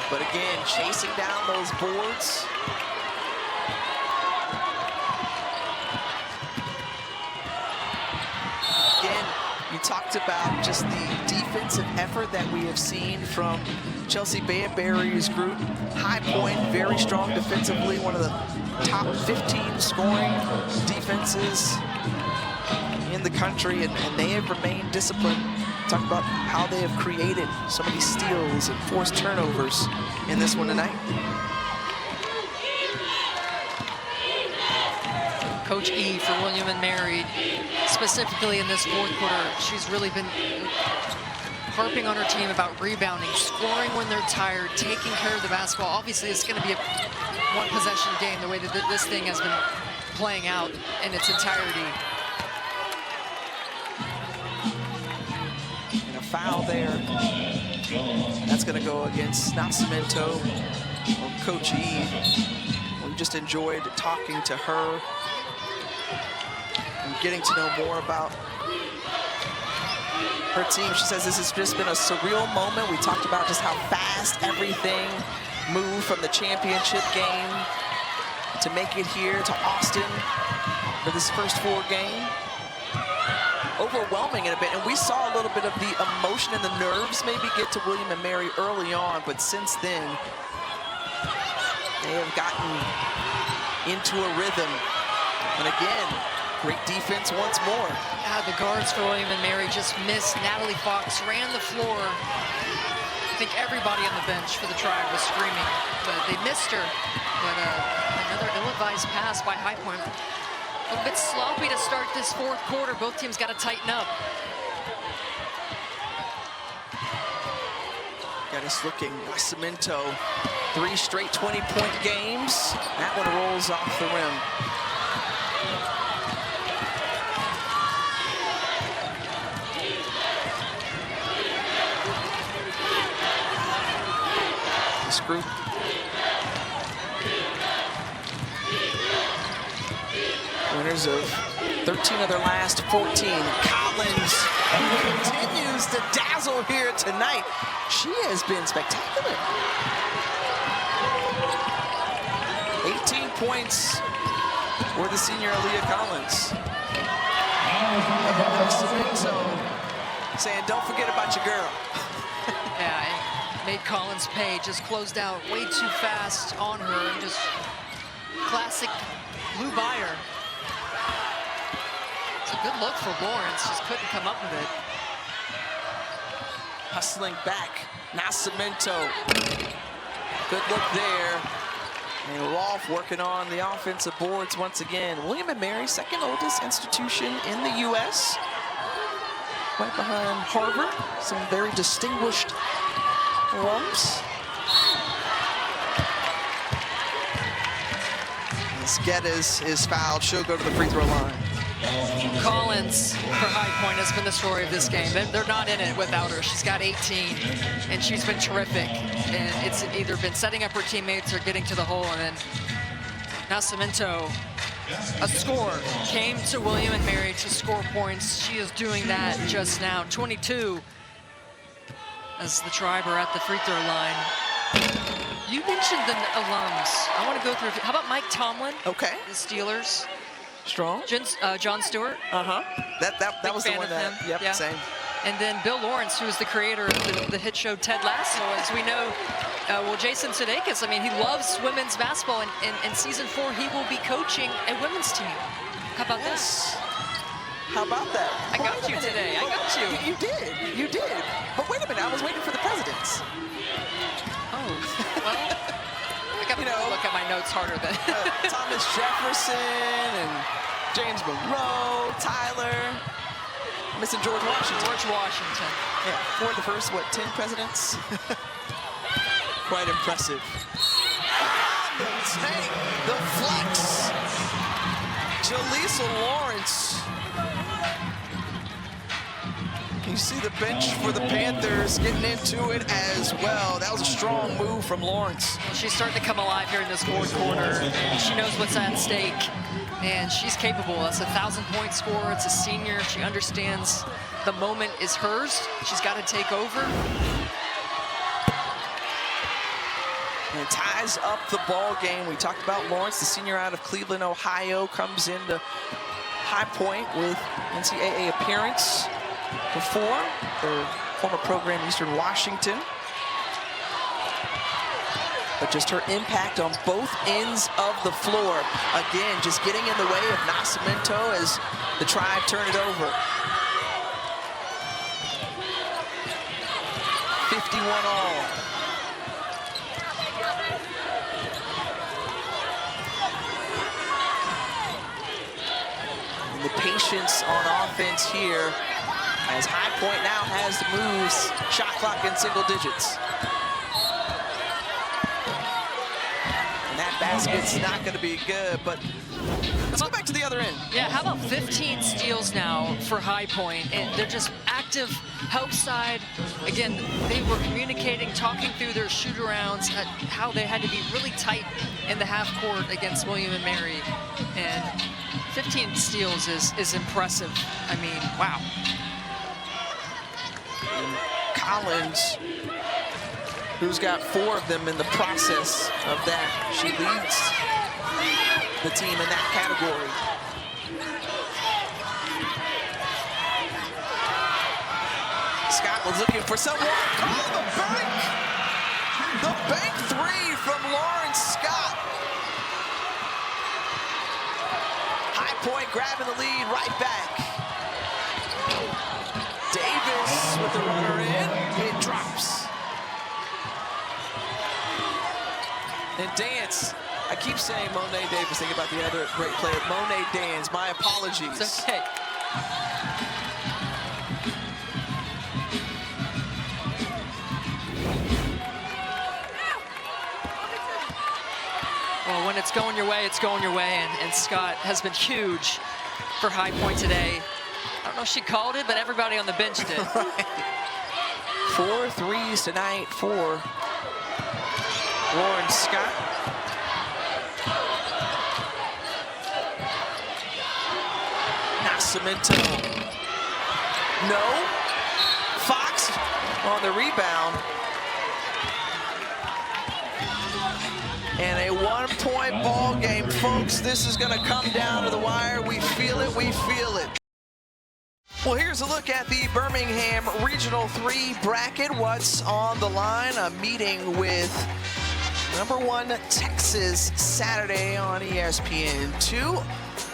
But again, chasing down those boards. Again, you talked about just the defensive effort that we have seen from Chelsea Banbury's group. High Point, very strong defensively, one of the top 15 scoring defenses in the country, and they have remained disciplined. Talk about how they have created so many steals and forced turnovers in this one tonight. Coach E for William and Mary, specifically in this fourth quarter, she's really been harping on her team about rebounding, scoring when they're tired, taking care of the basketball. Obviously, it's going to be a one-possession game, the way that this thing has been playing out in its entirety. And a foul there. That's going to go against Nascimento or Coach E. We just enjoyed talking to her and getting to know more about her team. She says this has just been a surreal moment. We talked about just how fast everything moved from the championship game to make it here to Austin for this first four game. Overwhelming in a bit, and we saw a little bit of the emotion and the nerves maybe get to William and Mary early on, but since then, they have gotten into a rhythm. And again, great defense once more. Yeah, the guards for William and Mary just missed. Natalie Fox ran the floor. I think everybody on the bench for the Tribe was screaming, but they missed her. But another ill-advised pass by High Point. A little bit sloppy to start this fourth quarter. Both teams got to tighten up. Got us looking. Nascimento, 3 straight 20-point games. That one rolls off the rim. This group winners of 13 of their last 14. Collins continues to dazzle here tonight. She has been spectacular. 18 points for the senior Aaliyah Collins. So saying, don't forget about your girl. Yeah, and made Collins pay. Just closed out way too fast on her. And just classic blew by her. It's a good look for Lawrence. Just couldn't come up with it. Hustling back. Nascimento. Good look there. And Rolfe working on the offensive boards once again. William & Mary, second oldest institution in the U.S. Right behind Harvard. Some very distinguished alums. As Geddes is fouled, she'll go to the free throw line. Collins, for High Point, has been the story of this game. They're not in it without her. She's got 18, and she's been terrific. And it's either been setting up her teammates or getting to the hole. And then Nascimento, a score, came to William & Mary to score points. She is doing that just now. 22 as the Tribe are at the free throw line. You mentioned the alums. I want to go through. How about Mike Tomlin? Okay. The Steelers. Strong. John Stewart. That was the one that, yep, yeah. Same. And then Bill Lawrence, who is the creator of the hit show Ted Lasso. As we know, well, Jason Sudeikis, I mean, he loves women's basketball. And in season 4, he will be coaching a women's team. How about this? How about that? I got you today. I got you. You did. You did. But wait a minute. I was waiting for the presidents. Oh, well, I got to look at my notes harder than Thomas Jefferson and James Monroe, Tyler, missing George Washington. George Washington. Yeah, for the first, 10 presidents? Quite impressive. Tank, the flex. Jaleesa Lawrence. You see the bench for the Panthers getting into it as well. That was a strong move from Lawrence. She's starting to come alive here in this fourth quarter. And she knows what's at stake, and she's capable. That's a 1,000-point score. It's a senior. She understands the moment is hers. She's got to take over. And ties up the ball game. We talked about Lawrence, the senior out of Cleveland, Ohio, comes into High Point with NCAA appearance before their former program, Eastern Washington. But just her impact on both ends of the floor. Again, just getting in the way of Nascimento as the Tribe turn it over. 51 all. And the patience on offense here, as High Point now has the moves, shot clock in single digits. And that basket's not going to be good, but let's go back to the other end. Yeah, how about 15 steals now for High Point? And they're just active help side. Again, they were communicating, talking through their shoot-arounds, how they had to be really tight in the half court against William & Mary. And 15 steals is impressive. I mean, wow. And Collins, who's got 4 of them in the process of that. She leads the team in that category. Scott was looking for someone. Oh, the bank! The bank 3 from Lawrence Scott. High Point grabbing the lead right back. Davis with the runner in. It drops. And Dance. I keep saying Monet Davis. Think about the other great player, Monet Dance. My apologies. It's okay. Well, when it's going your way, it's going your way. And Scott has been huge for High Point today. I don't know if she called it, but everybody on the bench did. Right. 4 threes tonight for Lawrence Scott. Nascimento. No. Fox on the rebound. And a one-point ball game, folks. This is going to come down to the wire. We feel it, we feel it. Well, here's a look at the Birmingham Regional 3 bracket. What's on the line? A meeting with #1 Texas Saturday on ESPN 2.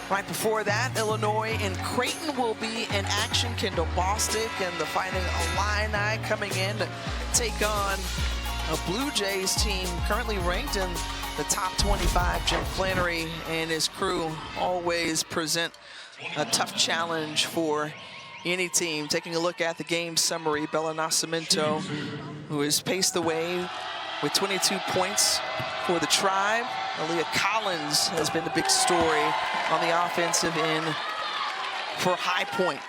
Right before that, Illinois and Creighton will be in action. Kendall Bostic and the Fighting Illini coming in to take on a Blue Jays team currently ranked in the top 25. Jim Flannery and his crew always present a tough challenge for any team. Taking a look at the game summary, Bella Nascimento, who has paced the way with 22 points for the Tribe. Aaliyah Collins has been the big story on the offensive end for High Point.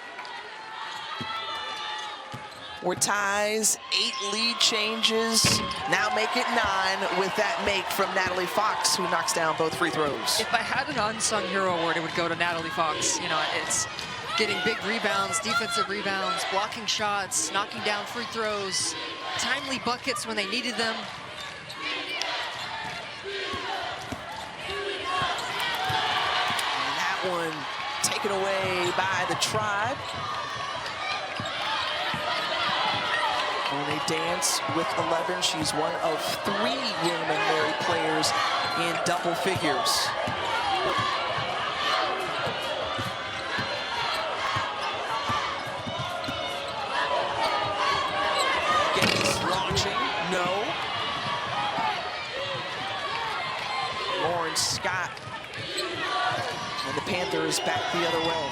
We're ties, 8 lead changes, now make it 9 with that make from Natalie Fox, who knocks down both free throws. If I had an unsung hero award, it would go to Natalie Fox. You know, it's getting big rebounds, defensive rebounds, blocking shots, knocking down free throws, timely buckets when they needed them. And that one taken away by the Tribe. And they dance with 11. She's one of 3 William and Mary players in double figures. Gates launching, no. Lauren Scott and the Panthers back the other way.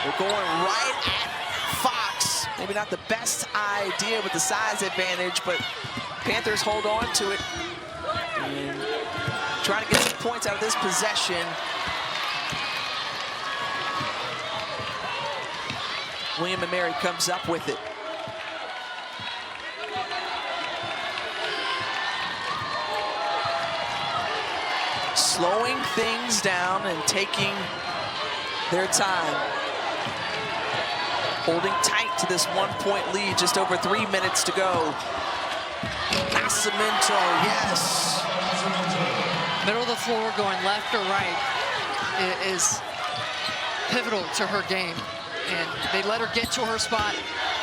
We're going right at Fox. Maybe not the best idea with the size advantage, but Panthers hold on to it and trying to get some points out of this possession. William and Mary comes up with it. Slowing things down and taking their time. Holding tight to this 1-point lead, just over 3 minutes to go. Nascimento, yes. Middle of the floor, going left or right, is pivotal to her game. And they let her get to her spot.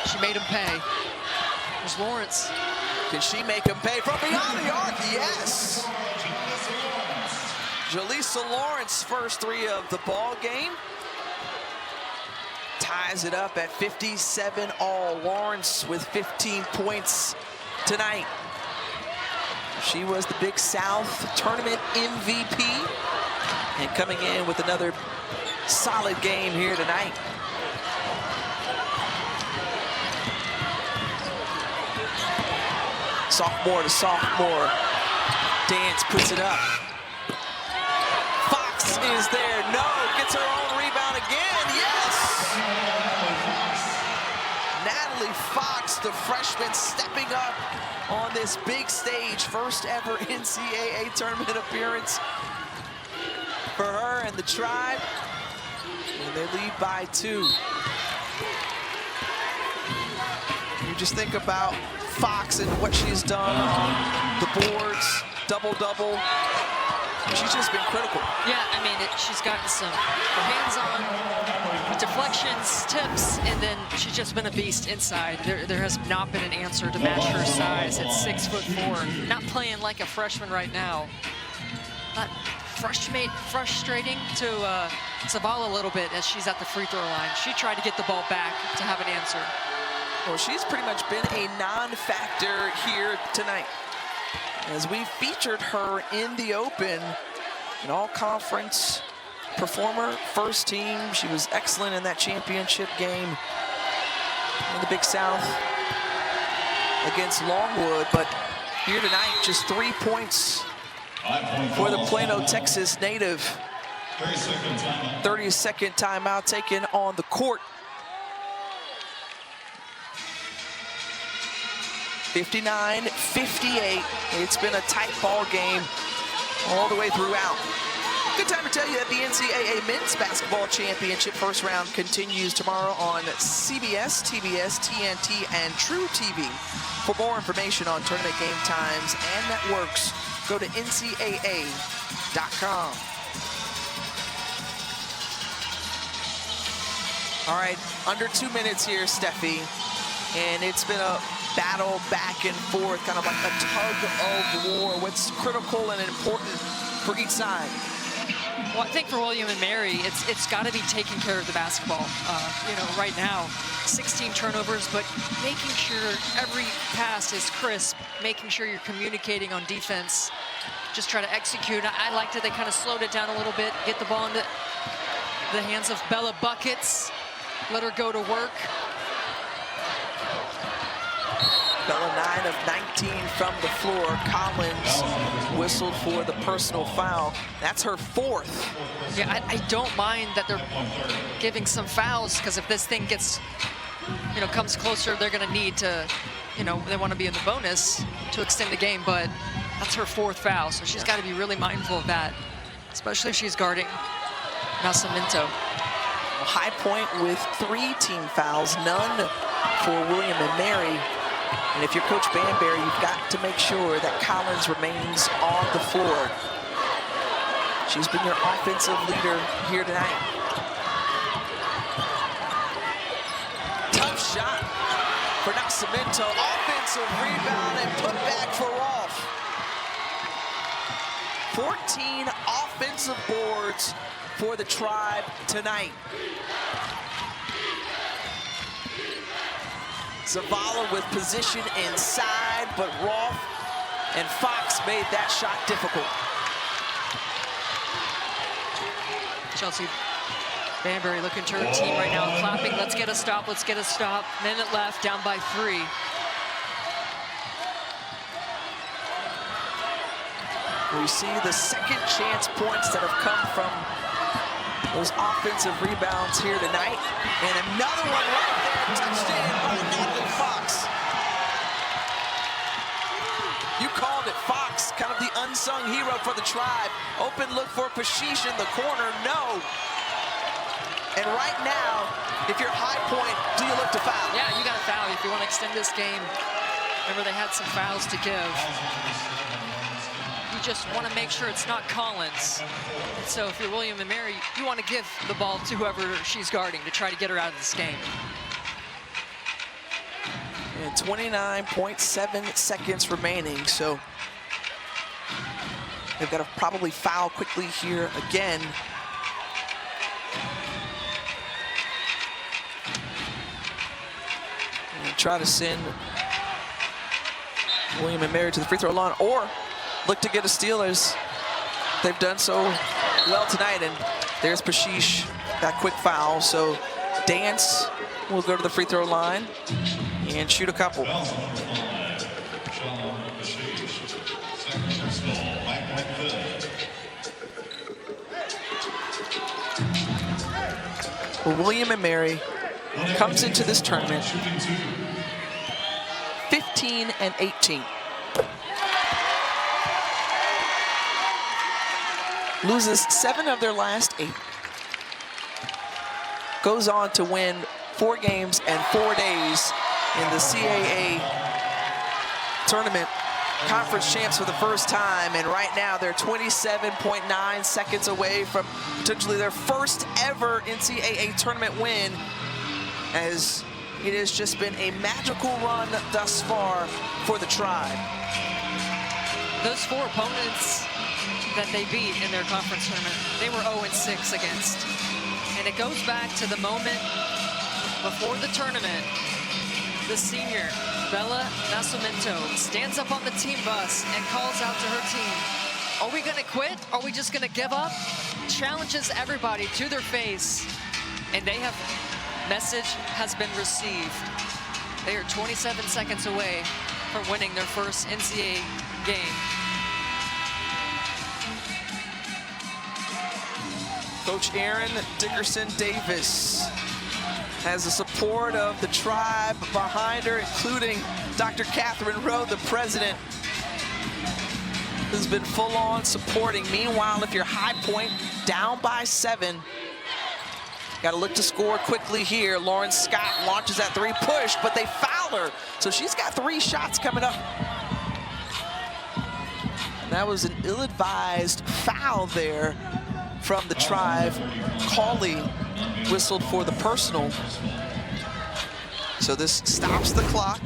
She made them pay. There's Lawrence. Can she make them pay from beyond the arc? Yes. Jaleesa Lawrence, first 3 of the ball game. Ties it up at 57 all. Lawrence with 15 points tonight. She was the Big South Tournament MVP and coming in with another solid game here tonight. Sophomore to sophomore. Dance puts it up. Fox is there. No, gets her own rebound again. Yes! Natalie Fox, the freshman, stepping up on this big stage. First ever NCAA tournament appearance for her and the Tribe. And they lead by 2. You just think about Fox and what she's done on the boards, double-double. She's just been critical. Yeah, I mean, she's gotten some hands-on deflections, tips, and then she's just been a beast inside. There has not been an answer to match her size at 6'4". Not playing like a freshman right now. Not frustrating to Zavala a little bit as she's at the free throw line. She tried to get the ball back to have an answer. Well, she's pretty much been a non-factor here tonight, as we featured her in the Open, an all-conference performer, first team. She was excellent in that championship game in the Big South against Longwood, but here tonight, just 3 points for the Plano, Texas native. 30-second timeout taken on the court. 59-58. It's been a tight ball game all the way throughout. Good time to tell you that the NCAA Men's Basketball Championship first round continues tomorrow on CBS, TBS, TNT, and True TV. For more information on tournament game times and networks, go to ncaa.com. All right, under 2 minutes here, Steffi, and it's been a battle back and forth, kind of like a tug of war. What's critical and important for each side? Well, I think for William and Mary, it's got to be taking care of the basketball. You know, right now, 16 turnovers, but making sure every pass is crisp, making sure you're communicating on defense. Just try to execute. I liked it. They kind of slowed it down a little bit, get the ball into the hands of Bella Buckets, let her go to work. Bella 9 of 19 from the floor. Collins whistled for the personal foul. That's her 4th. Yeah, I don't mind that they're giving some fouls, because if this thing gets, you know, comes closer, they're going to need to, you know, they want to be in the bonus to extend the game, but that's her 4th foul, so she's got to be really mindful of that, especially if she's guarding Nascimento. High Point with 3 team fouls, none for William and Mary. And if you're Coach Banbury, you've got to make sure that Collins remains on the floor. She's been your offensive leader here tonight. Tough shot for Nascimento. Offensive rebound and put back for Rolfe. 14 offensive boards for the Tribe tonight. Zavala with position inside, but Rolfe and Fox made that shot difficult. Chelsea Banbury looking to her team right now, clapping, let's get a stop, let's get a stop. Minute left, down by 3. We see the second chance points that have come from those offensive rebounds here tonight. And another one right there, touchdown by Natalie Fox. You called it, Fox, kind of the unsung hero for the Tribe. Open look for Pashish in the corner, no. And right now, if you're High Point, do you look to foul? Yeah, you got to foul if you want to extend this game. Remember, they had some fouls to give. You just want to make sure it's not Collins. And so if you're William and Mary, you want to give the ball to whoever she's guarding to try to get her out of this game. And 29.7 seconds remaining, so they've got to probably foul quickly here again. And try to send William and Mary to the free throw line, or look to get a steal as they've done so well tonight. And there's Pashish, that quick foul. So Dance will go to the free throw line and shoot a couple. Well, William and Mary comes into this tournament 15 and 18. Loses 7 of their last 8. Goes on to win 4 games and 4 days in the CAA tournament. Conference champs for the first time, and right now they're 27.9 seconds away from potentially their first ever NCAA tournament win, as it has just been a magical run thus far for the Tribe. Those 4 opponents that they beat in their conference tournament, they were 0-6 against. And it goes back to the moment before the tournament. The senior, Bella Nascimento, stands up on the team bus and calls out to her team, are we gonna quit? Are we just gonna give up? Challenges everybody to their face. And message has been received. They are 27 seconds away from winning their first NCAA game. Coach Erin Dickerson-Davis has the support of the Tribe behind her, including Dr. Catherine Rowe, the president. has been full on supporting. Meanwhile, if you're High Point down by 7, got to look to score quickly here. Lauren Scott launches that 3 push, but they foul her. So she's got 3 shots coming up. And that was an ill-advised foul there from the Tribe. Cauley whistled for the personal. So this stops the clock.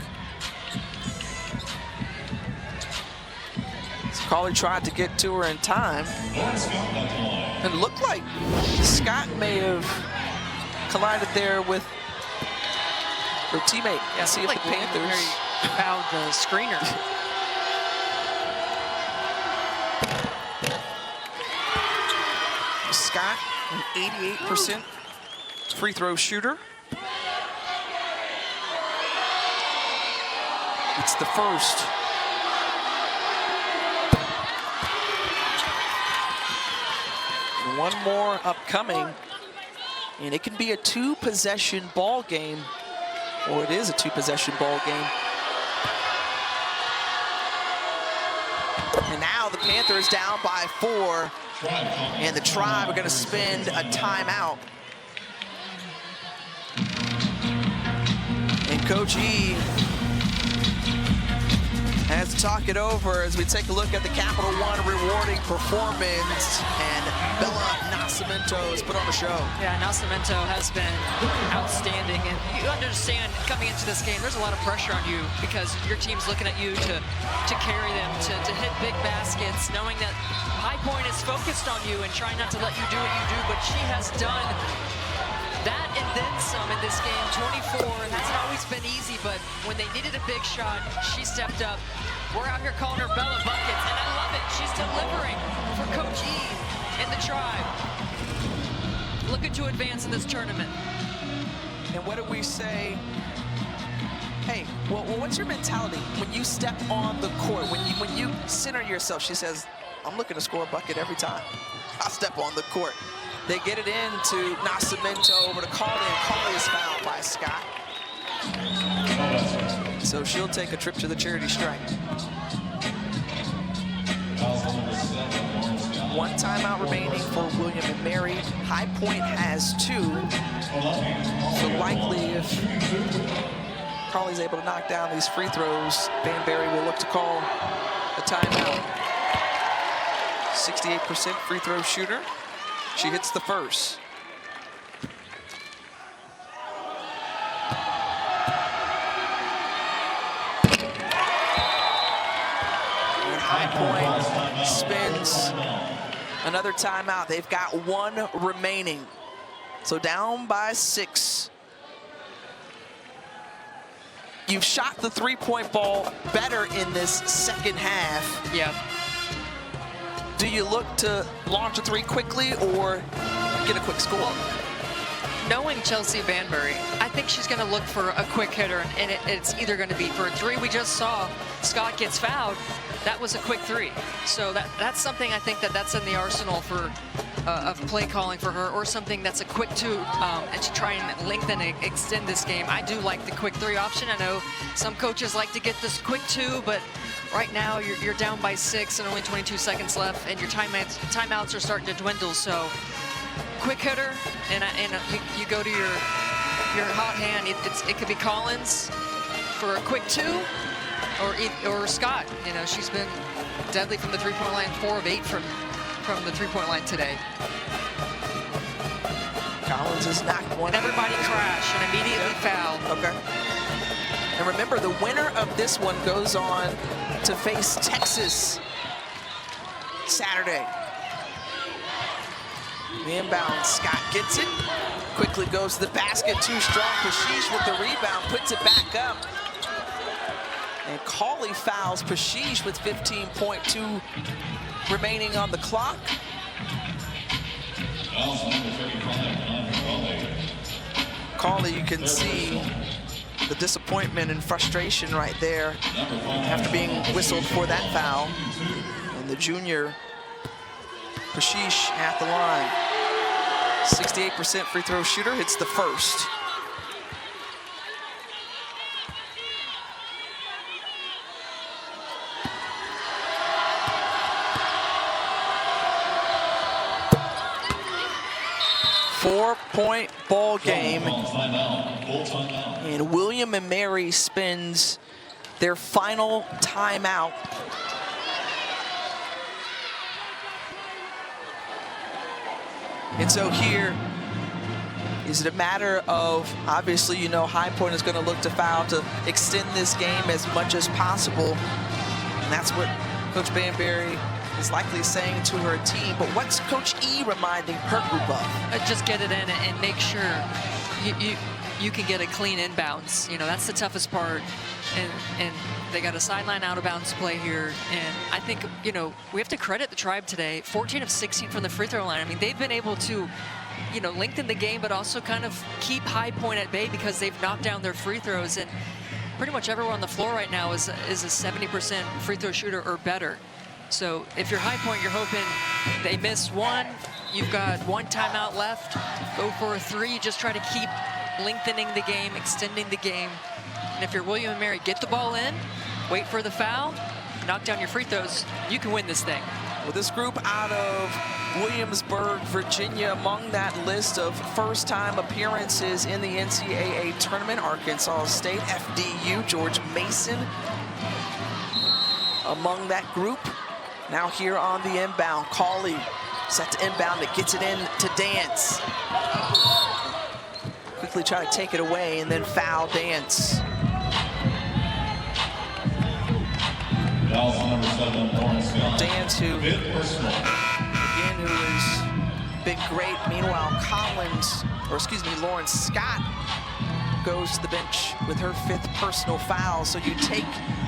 So Cauley tried to get to her in time. It looked like Scott may have collided there with her teammate. Yeah, see if like the Panthers fouled the screener. Scott, an 88% free throw shooter. It's the first. One more upcoming, and it can be a 2-possession ball game, or it is a 2-possession ball game. And now the Panthers down by 4, and the Tribe are going to spend a timeout. And Coach E has to talk it over as we take a look at the Capital One rewarding performance, and Bella Nascimento has put on a show. Yeah, Nascimento has been outstanding, and you understand coming into this game, there's a lot of pressure on you because your team's looking at you to carry them, to hit big baskets, knowing that High Point is focused on you and trying not to let you do what you do, but she has done that and then some in this game. 24, it hasn't always been easy, but when they needed a big shot, she stepped up. We're out here calling her Bella Buckets, and I love it. She's delivering for Coach E and the Tribe. Looking to advance in this tournament. And what do we say? Hey, well, what's your mentality when you step on the court, when you center yourself? She says, I'm looking to score a bucket every time I step on the court. They get it into Nascimento over to Cauley, and Cauley is fouled by Scott. So she'll take a trip to the charity stripe. 1 timeout remaining for William and Mary. High Point has 2. So likely if Cauley's able to knock down these free throws, Banbury will look to call a timeout. 68% free throw shooter. She hits the first. And High Point spins another timeout. They've got 1 remaining. So down by 6. You've shot the 3-point ball better in this second half. Yeah. Do you look to launch a 3 quickly or get a quick score? Knowing Chelsea Banbury, I think she's going to look for a quick hitter, and it's either going to be for a 3. We just saw Scott gets fouled. That was a quick 3. So that's something I think that's in the arsenal for of play calling for her, or something that's a quick 2 and to try and lengthen and extend this game. I do like the quick 3 option. I know some coaches like to get this quick 2, but right now you're down by 6 and only 22 seconds left, and your timeouts are starting to dwindle. So quick hitter, and you go to your hot hand. It could be Collins for a quick 2, or Scott. You know, she's been deadly from the 3-point line, 4 of 8 from the 3-point line today. Collins has knocked one. And everybody crash and immediately foul. Okay. And remember, the winner of this one goes on to face Texas Saturday. The inbound, Scott gets it, quickly goes to the basket, too strong. Pashish with the rebound, puts it back up. And Cauley fouls Pashish with 15.2 remaining on the clock. Cauley, you can see the disappointment and frustration right there after being whistled for that foul. And the junior, Pashish, at the line. 68% free throw shooter, hits the first. 4-point ball game. And William and Mary spins their final timeout. And so here, is it a matter of, obviously, you know, High Point is going to look to foul to extend this game as much as possible. And that's what Coach Banbury is likely saying to her team. But what's Coach E reminding her group of? Just get it in and make sure you can get a clean inbounds. You know, that's the toughest part. And they got a sideline out of bounds play here. And I think, you know, we have to credit the Tribe today. 14 of 16 from the free throw line. I mean, they've been able to, you know, lengthen the game, but also kind of keep High Point at bay because they've knocked down their free throws. And pretty much everyone on the floor right now is a 70% free throw shooter or better. So if you're High Point, you're hoping they miss one. You've got one timeout left. Go for a three. Just try to keep lengthening the game, extending the game. And if you're William and Mary, get the ball in, wait for the foul, knock down your free throws. You can win this thing. Well, this group out of Williamsburg, Virginia, among that list of first-time appearances in the NCAA tournament, Arkansas State, FDU, George Mason among that group. Now here on the inbound, Cauley set to inbound, it gets it in to Dance. Quickly try to take it away and then foul Dance. Dance, who has been great. Meanwhile, Lawrence Scott goes to the bench with her 5th personal foul. So you take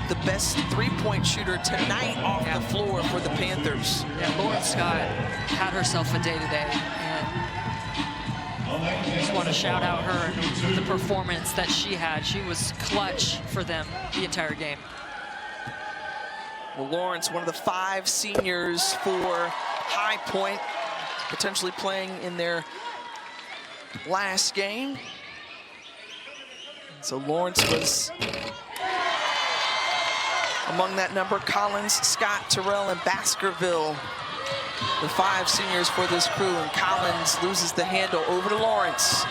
the best three-point shooter tonight off the floor for the Panthers. Yeah, Lawrence Scott had herself a day today. And I just want to shout out her and the performance that she had. She was clutch for them the entire game. Well, Lawrence, one of the 5 seniors for High Point, potentially playing in their last game. So Lawrence was among that number. Collins, Scott, Terrell, and Baskerville, the 5 seniors for this crew. And Collins loses the handle over to Lawrence.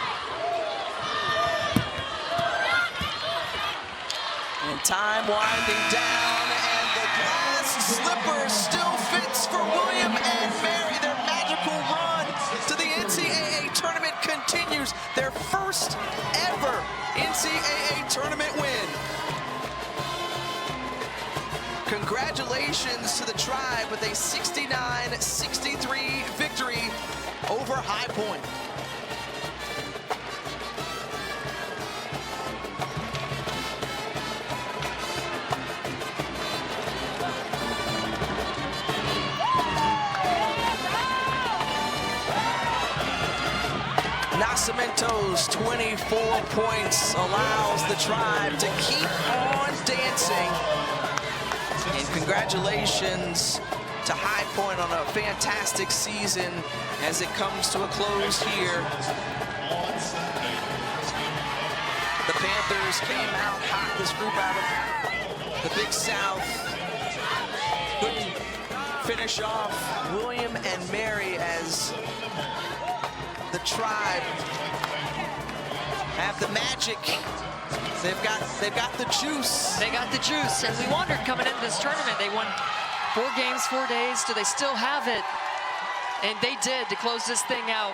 And time winding down, and the glass slipper still fits for William and Mary. Their magical run to the NCAA tournament continues. Their first ever NCAA tournament win. Congratulations to the Tribe with a 69-63 victory over High Point. Nascimento's 24 points allows the Tribe to keep on dancing. And congratulations to High Point on a fantastic season as it comes to a close here. The Panthers came out hot, this group out of the Big South. Couldn't finish off William and Mary as the Tribe have the magic. They've got the juice. They got the juice, and we wondered coming into this tournament, they won 4 games, 4 days. Do they still have it? And they did to close this thing out.